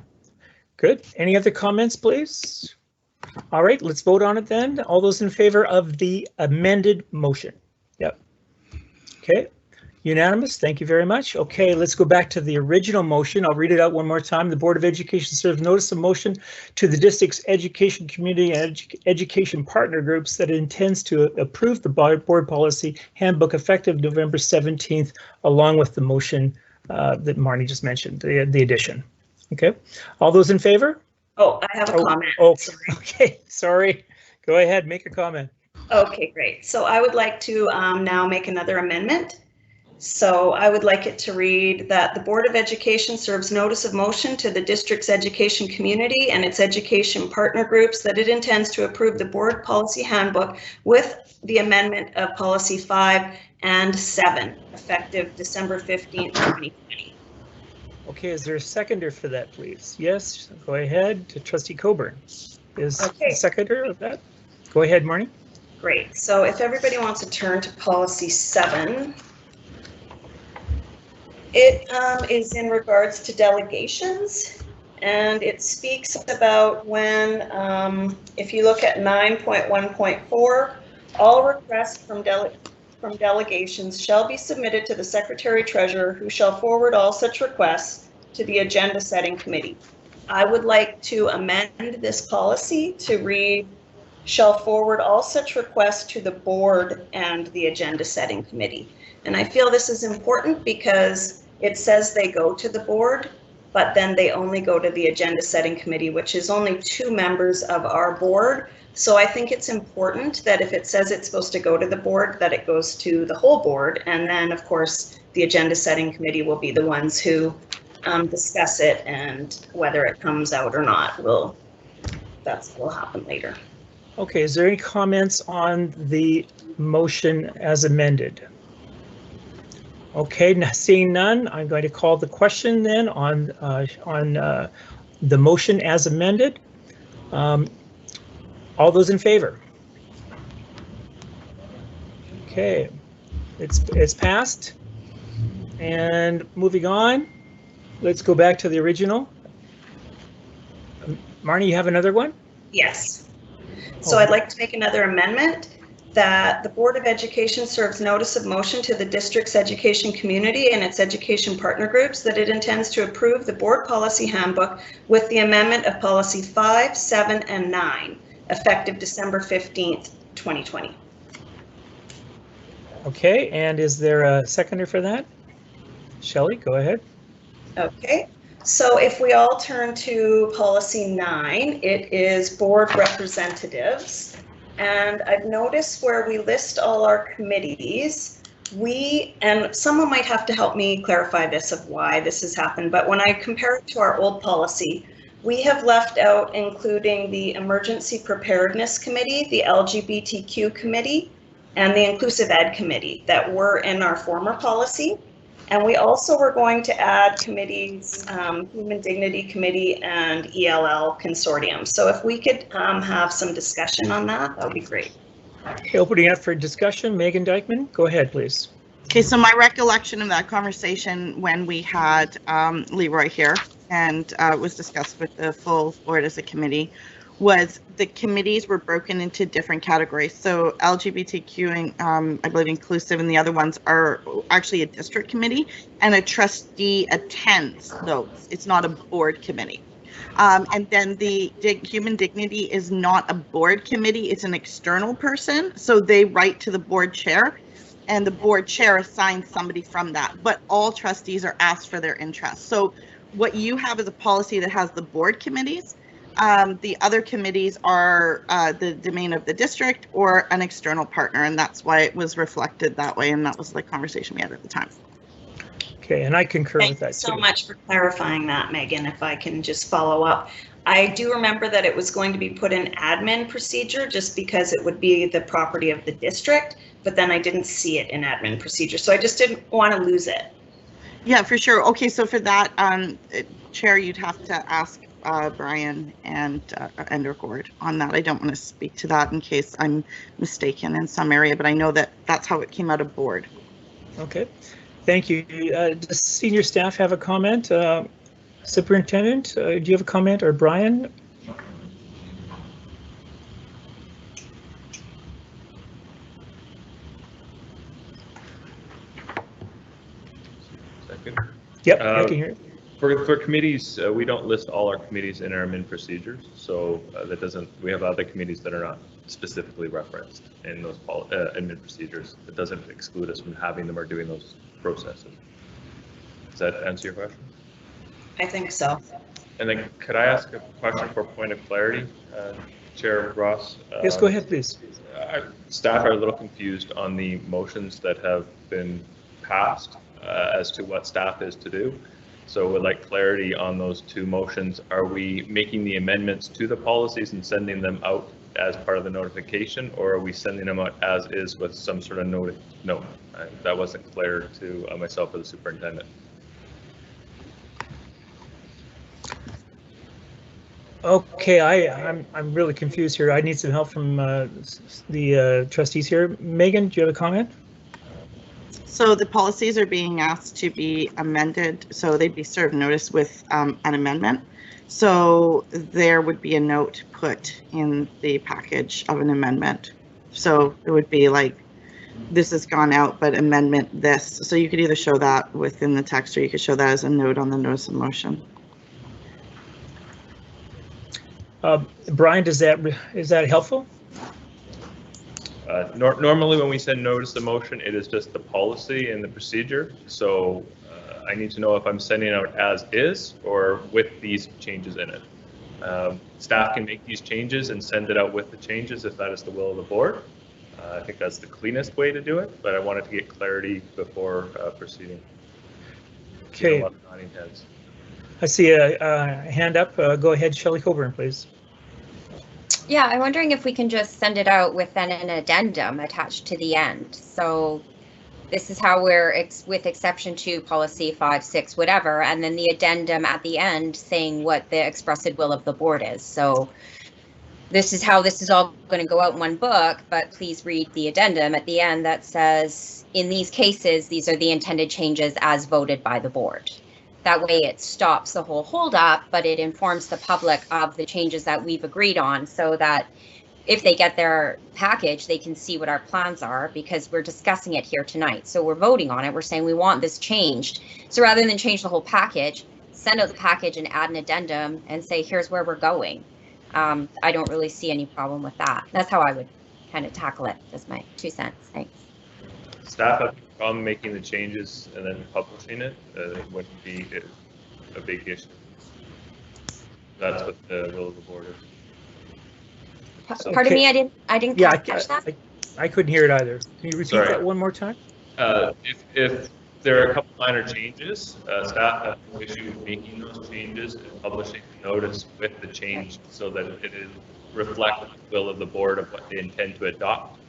Good. Any other comments, please? All right, let's vote on it then. All those in favor of the amended motion? Yep. Okay. Unanimous. Thank you very much. Okay, let's go back to the original motion. I'll read it out one more time. The Board of Education serves notice of motion to the district's education community and education partner groups that it intends to approve the board policy handbook effective November 17th, along with the motion that Marnie just mentioned, the addition. Okay, all those in favor? Oh, I have a comment. Oh, okay, sorry. Go ahead, make a comment. Okay, great. So I would like to now make another amendment. So I would like it to read that the Board of Education serves notice of motion to the district's education community and its education partner groups that it intends to approve the board policy handbook with the amendment of policy 5 and 7 effective December 15th, 2020. Okay, is there a seconder for that, please? Yes, go ahead. To Trustee Coburn. Is okay. The seconder of that? Go ahead, Marnie. Great. So if everybody wants to turn to policy 7. It is in regards to delegations, and it speaks about when, if you look at 9.1.4, all requests from delegations shall be submitted to the Secretary Treasurer, who shall forward all such requests to the Agenda Setting Committee. I would like to amend this policy to read, shall forward all such requests to the board and the Agenda Setting Committee. And I feel this is important because it says they go to the board, but then they only go to the Agenda Setting Committee, which is only 2 members of our board. So I think it's important that if it says it's supposed to go to the board, that it goes to the whole board. And then, of course, the Agenda Setting Committee will be the ones who discuss it, and whether it comes out or not will happen later. Okay, is there any comments on the motion as amended? Okay, seeing none, I'm going to call the question then on the motion as amended. All those in favor? Okay, it's passed. And moving on, let's go back to the original. Marnie, you have another one? Yes. So I'd like to make another amendment that the Board of Education serves notice of motion to the district's education community and its education partner groups that it intends to approve the board policy handbook with the amendment of policy 5, 7, and 9, effective December 15th, 2020. Okay, and is there a seconder for that? Shelley, go ahead. Okay, so if we all turn to policy 9, it is board representatives. And I've noticed where we list all our committees, and someone might have to help me clarify this of why this has happened, but when I compare it to our old policy, we have left out including the Emergency Preparedness Committee, the LGBTQ Committee, and the Inclusive Ed Committee that were in our former policy. And we also were going to add committees, Human Dignity Committee and ELL Consortium. So if we could have some discussion on that, that would be great. Okay, opening up for discussion, Megan Dykeman, go ahead, please. Okay, so my recollection of that conversation when we had Leroy here and it was discussed with the full board as a committee was the committees were broken into different categories. So LGBTQ and I believe inclusive and the other ones are actually a district committee and a trustee attends those. It's not a board committee. And then the Human Dignity is not a board committee, it's an external person. So they write to the board chair and the board chair assigns somebody from that, but all trustees are asked for their interest. So what you have is a policy that has the board committees, The other committees are the domain of the district or an external partner, and that's why it was reflected that way, and that was the conversation we had at the time. Okay, and I concur with Thank that you so too. much for clarifying that, Megan, if I can just follow up. I do remember that it was going to be put in admin procedure just because it would be the property of the district, but then I didn't see it in admin procedure, so I just didn't want to lose it. Yeah, for sure. Okay, so for that, Chair, you'd have to ask Brian and or Gord on that. I don't want to speak to that in case I'm mistaken in some area, but I know that that's how it came out of board. Okay, thank you. Does senior staff have a comment? Superintendent, do you have a comment, or Brian? Second. Yep, I can hear it. For committees, we don't list all our committees in our admin procedures, so that doesn't. We have other committees that are not specifically referenced in those admin procedures. It doesn't exclude us from having them or doing those processes. Does that answer your question? I think so. And then could I ask a question for point of clarity, Chair Ross? Yes, go ahead, please. Staff are a little confused on the motions that have been passed as to what staff is to do. So would like clarity on those two motions. Are we making the amendments to the policies and sending them out as part of the notification, or are we sending them out as is with some sort of note? No, that wasn't clear to myself or the superintendent. Okay, I'm really confused here. I need some help from the trustees here. Megan, do you have a comment? So the policies are being asked to be amended, so they'd be served notice with an amendment. So there would be a note put in the package of an amendment. So it would be like, this has gone out, but amendment this. So you could either show that within the text, or you could show that as a note on the notice of motion. Brian, is that helpful? Normally when we send notice of motion, it is just the policy and the procedure. So I need to know if I'm sending out as is or with these changes in it. Staff can make these changes and send it out with the changes if that is the will of the board. I think that's the cleanest way to do it, but I wanted to get clarity before proceeding. Okay. I see a hand up. Go ahead, Shelley Coburn, please. Yeah, I'm wondering if we can just send it out with then an addendum attached to the end. So this is how we're with exception to policy 5, 6, whatever, and then the addendum at the end saying what the expressed will of the board is. So this is how this is all going to go out in one book, but please read the addendum at the end that says, in these cases, these are the intended changes as voted by the board. That way it stops the whole holdup, but it informs the public of the changes that we've agreed on so that if they get their package, they can see what our plans are, because we're discussing it here tonight. So we're voting on it. We're saying we want this changed. So rather than change the whole package, send out the package and add an addendum and say, here's where we're going. I don't really see any problem with that. That's how I would kind of tackle it. Just my 2 cents. Thanks. Staff have a problem making the changes and then publishing it. It wouldn't be a big issue. That's what the will of the board is. Pardon me, I didn't catch that. I couldn't hear it either. Can you repeat that one more time? If there are a couple minor changes, staff have no issue making those changes and publishing the notice with the change so that it is reflect the will of the board of what they intend to adopt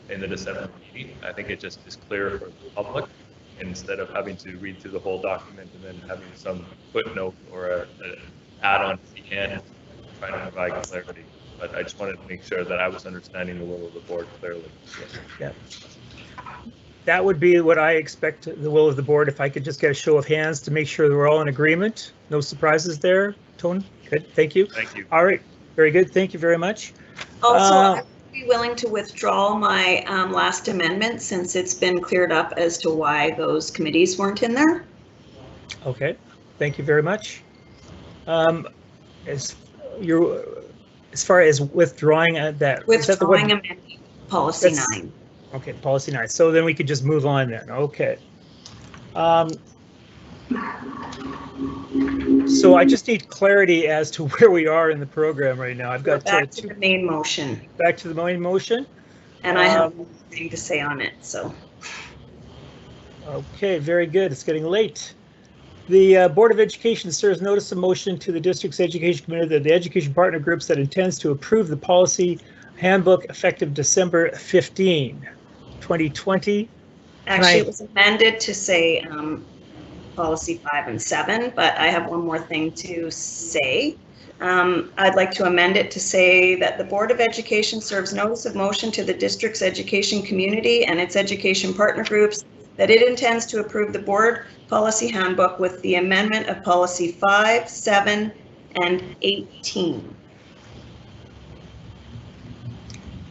in the December meeting. I think it just is clear for the public instead of having to read through the whole document and then having some footnote or a add-on at the end trying to provide clarity. But I just wanted to make sure that I was understanding the will of the board clearly. Yeah. That would be what I expect the will of the board, if I could just get a show of hands to make sure that we're all in agreement. No surprises there, Tony? Good, thank you. Thank you. All right, very good. Thank you very much. Also, I'd be willing to withdraw my last amendment since it's been cleared up as to why those committees weren't in there. Okay, thank you very much. As far as withdrawing that, withdrawing amendment policy 9. Okay, policy 9. So then we could just move on then. Okay. So I just need clarity as to where we are in the program right now. I've got back to the main motion. Back to the main motion. And I have nothing to say on it, so. Okay, very good. It's getting late. The Board of Education serves notice of motion to the district's education committee that the education partner groups that intends to approve the policy handbook effective December 15, 2020. Actually, it was amended to say policy 5 and 7, but I have one more thing to say. I'd like to amend it to say that the Board of Education serves notice of motion to the district's education community and its education partner groups that it intends to approve the board policy handbook with the amendment of policy 5, 7, and 18.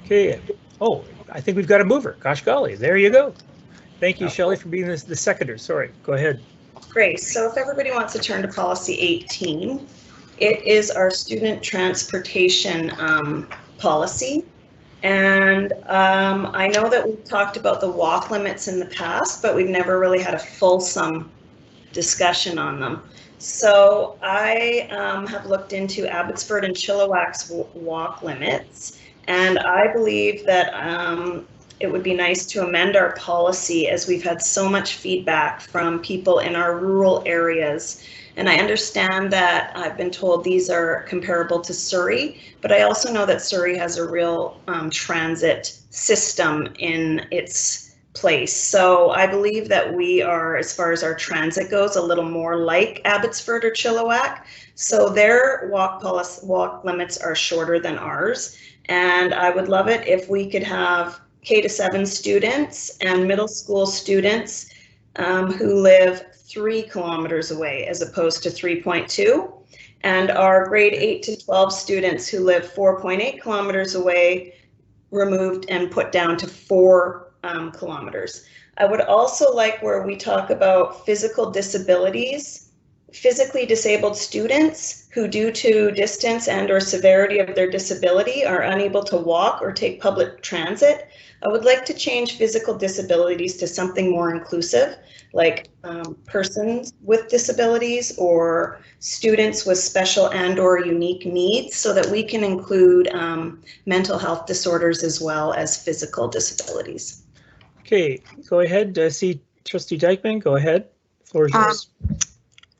Okay. Oh, I think we've got a mover. Gosh golly, there you go. Thank you, Shelley, for being the seconder. Sorry, go ahead. Great. So if everybody wants to turn to policy 18, it is our student transportation policy. And I know that we've talked about the walk limits in the past, but we've never really had a fulsome discussion on them. So I have looked into Abbotsford and Chilliwack's walk limits, and I believe that it would be nice to amend our policy as we've had so much feedback from people in our rural areas. And I understand that I've been told these are comparable to Surrey, but I also know that Surrey has a real transit system in its place. So I believe that we are, as far as our transit goes, a little more like Abbotsford or Chilliwack. So their walk limits are shorter than ours. And I would love it if we could have K to 7 students and middle school students who live 3 kilometers away as opposed to 3.2, and our grade 8 to 12 students who live 4.8 kilometers away removed and put down to 4 kilometers. I would also like where we talk about physical disabilities, physically disabled students who due to distance and or severity of their disability are unable to walk or take public transit. I would like to change physical disabilities to something more inclusive, like persons with disabilities or students with special and or unique needs, so that we can include mental health disorders as well as physical disabilities. Okay, go ahead. See Trustee Dykeman, go ahead. The floor is yours.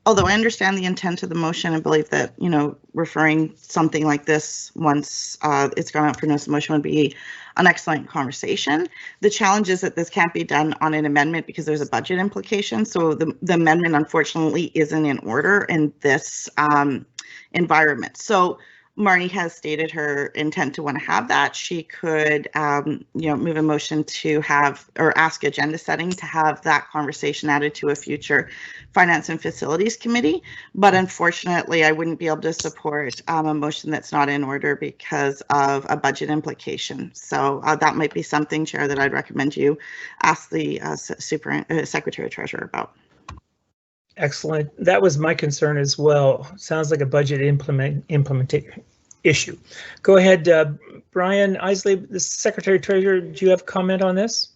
Although I understand the intent of the motion, I believe that, you know, referring something like this once it's gone out for notice of motion would be an excellent conversation. The challenge is that this can't be done on an amendment because there's a budget implication. So the amendment unfortunately isn't in order in this environment. So Marnie has stated her intent to want to have that. She could, you know, move a motion to have or ask agenda setting to have that conversation added to a future Finance and Facilities Committee. But unfortunately, I wouldn't be able to support a motion that's not in order because of a budget implication. So that might be something, Chair, that I'd recommend you ask the Secretary Treasurer about. Excellent. That was my concern as well. Sounds like a budget implementation issue. Go ahead, Brian Isley, the Secretary Treasurer. Do you have a comment on this?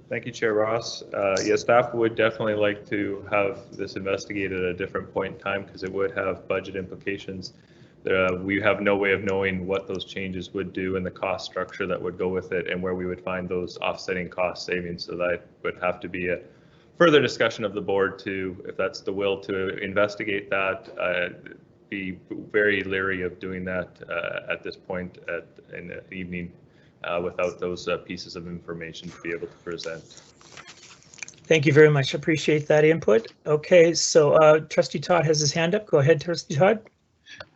Thank you, Chair Ross. Yes, staff would definitely like to have this investigated at a different point in time because it would have budget implications. We have no way of knowing what those changes would do and the cost structure that would go with it and where we would find those offsetting cost savings. So that would have to be a further discussion of the board to, if that's the will to investigate that, be very leery of doing that at this point in the evening without those pieces of information to be able to present. Thank you very much. Appreciate that input. Okay, so Trustee Todd has his hand up. Go ahead, Trustee Todd.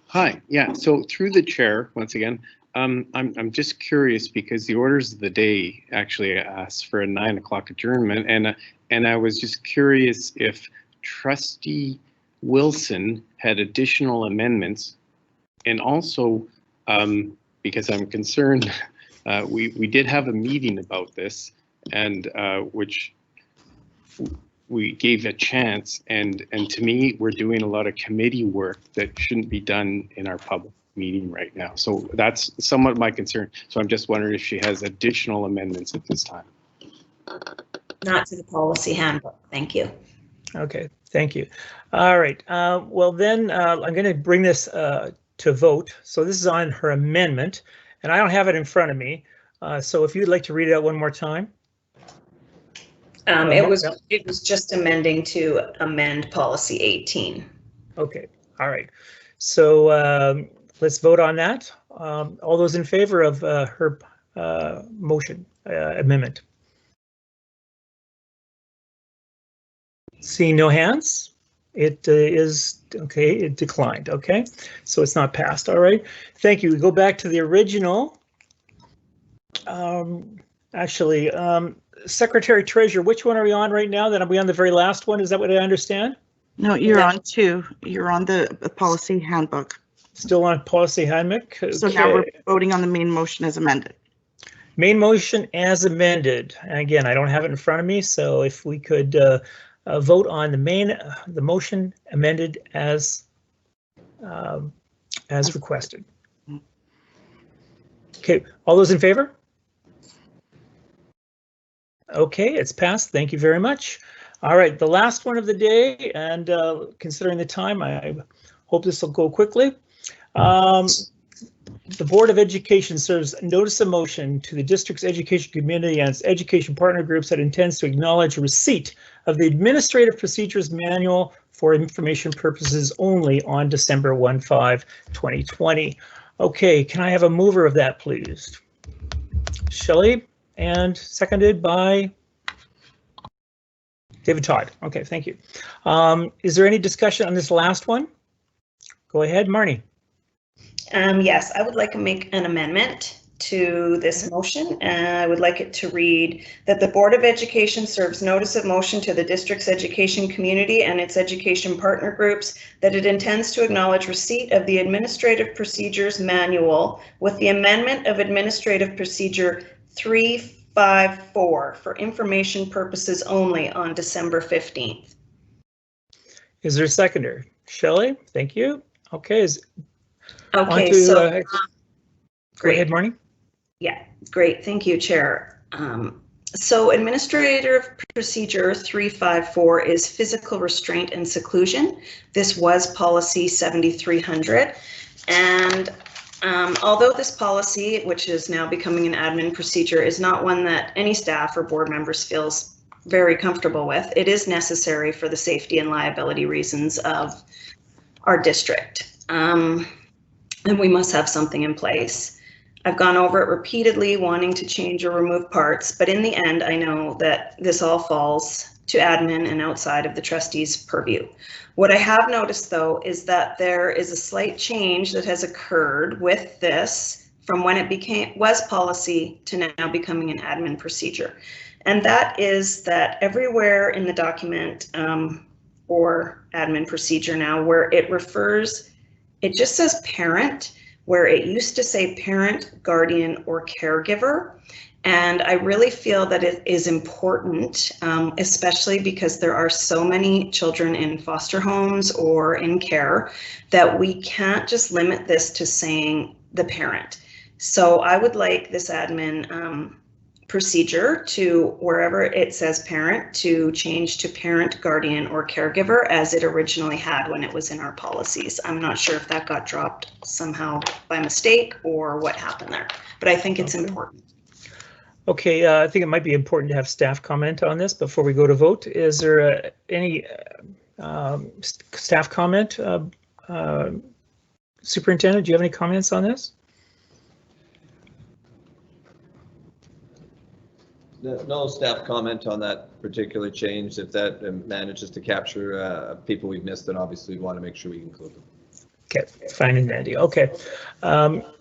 Hi, yeah, so through the chair, once again, I'm just curious because the orders of the day actually asked for a 9 o'clock adjournment, and I was just curious if Trustee Wilson had additional amendments, and also because I'm concerned, we did have a meeting about this, and which we gave a chance, and to me, we're doing a lot of committee work that shouldn't be done in our public meeting right now. So that's somewhat my concern. So I'm just wondering if she has additional amendments at this time. Not to the policy handbook. Thank you. Okay, Thank you. All right. Well, then I'm going to bring this to vote. So this is on her amendment, and I don't have it in front of me. So if you'd like to read it out one more time. It was just amending to amend policy 18. Okay. All right. So let's vote on that. All those in favor of her motion amendment? Seeing no hands, it is okay. It declined. Okay, so it's not passed. All right. Thank you. We go back to the original. Actually, Secretary Treasurer, which one are we on right now? Then are we on the very last one? Is that what I understand? No, you're on 2. You're on the policy handbook. Still on policy handbook. Okay. So now we're voting on the main motion as amended. Main motion as amended. Again, I don't have it in front of me, so if we could vote on the motion amended as requested. Okay, all those in favor? Okay, it's passed. Thank you very much. All right, the last one of the day, and considering the time, I hope this will go quickly. The Board of Education serves notice of motion to the district's education community and its education partner groups that intends to acknowledge receipt of the Administrative Procedures Manual for information purposes only on December 1/5, 2020. Okay, can I have a mover of that, please? Shelley, and seconded by David Todd. Okay, thank you. Is there any discussion on this last one? Go ahead, Marnie. Yes, I would like to make an amendment to this motion. I would like it to read that the Board of Education serves notice of motion to the district's education community and its education partner groups that it intends to acknowledge receipt of the Administrative Procedures Manual with the amendment of Administrative Procedure 354 for information purposes only on December 15th. Is there a seconder? Shelley, thank you. Okay, okay, go ahead, Marnie. Yeah, great. Thank you, Chair. So Administrative Procedure 354 is physical restraint and seclusion. This was policy 7300. And although this policy, which is now becoming an admin procedure, is not one that any staff or board members feels very comfortable with, it is necessary for the safety and liability reasons of our district. And we must have something in place. I've gone over it repeatedly, wanting to change or remove parts, but in the end, I know that this all falls to admin and outside of the trustees' purview. What I have noticed, though, is that there is a slight change that has occurred with this from when it was policy to now becoming an admin procedure. And that is that everywhere in the document or admin procedure now where it refers, it just says parent, where it used to say parent, guardian, or caregiver. And I really feel that it is important, especially because there are so many children in foster homes or in care, that we can't just limit this to saying the parent. So I would like this admin procedure to, wherever it says parent, to change to parent, guardian, or caregiver as it originally had when it was in our policies. I'm not sure if that got dropped somehow by mistake or what happened there, but I think it's important. Okay, I think it might be important to have staff comment on this before we go to vote. Is there any staff comment? Superintendent, do you have any comments on this? No staff comment on that particular change. If that manages to capture people we've missed, then obviously we want to make sure we include them. Okay, fine and dandy. Okay,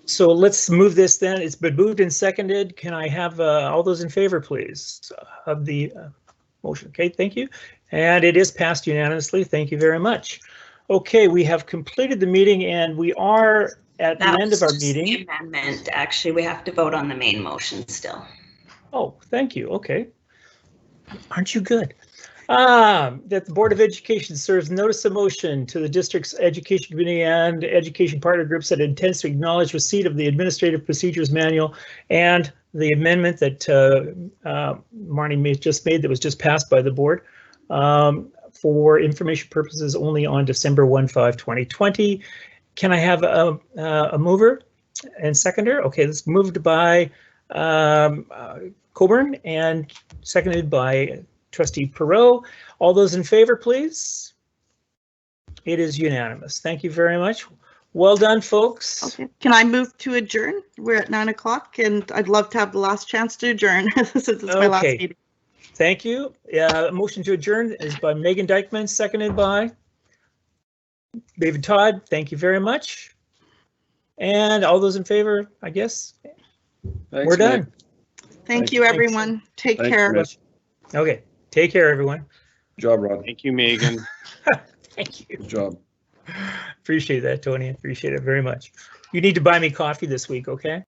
so let's move this then. It's been moved and seconded. Can I have all those in favor, please, of the motion? Okay, thank you. And it is passed unanimously. Thank you very much. Okay, we have completed the meeting and we are at the end of our meeting. The amendment, actually, we have to vote on the main motion still. Oh, thank you. Okay. Aren't you good? That the Board of Education serves notice of motion to the district's education community and education partner groups that intends to acknowledge receipt of the Administrative Procedures Manual and the amendment that Marnie just made that was just passed by the board for information purposes only on December 1/5/2020. Can I have a mover and seconder? Okay, this moved by Coburn and seconded by Trustee Perot. All those in favor, please. It is unanimous. Thank you very much. Well done, folks. Okay. Can I move to adjourn? We're at 9 o'clock and I'd love to have the last chance to adjourn since it's my last meeting. Thank you. Motion to adjourn is by Megan Dykeman, seconded by David Todd. Thank you very much. And all those in favor, I guess. Thanks, we're done. Nick. Thank you, everyone. Take care. Mitch. Okay, take care, everyone. Good job, Rod. Thank you, Megan. Thank you. Good job. Appreciate that, Tony. Appreciate it very much. You need to buy me coffee this week, okay?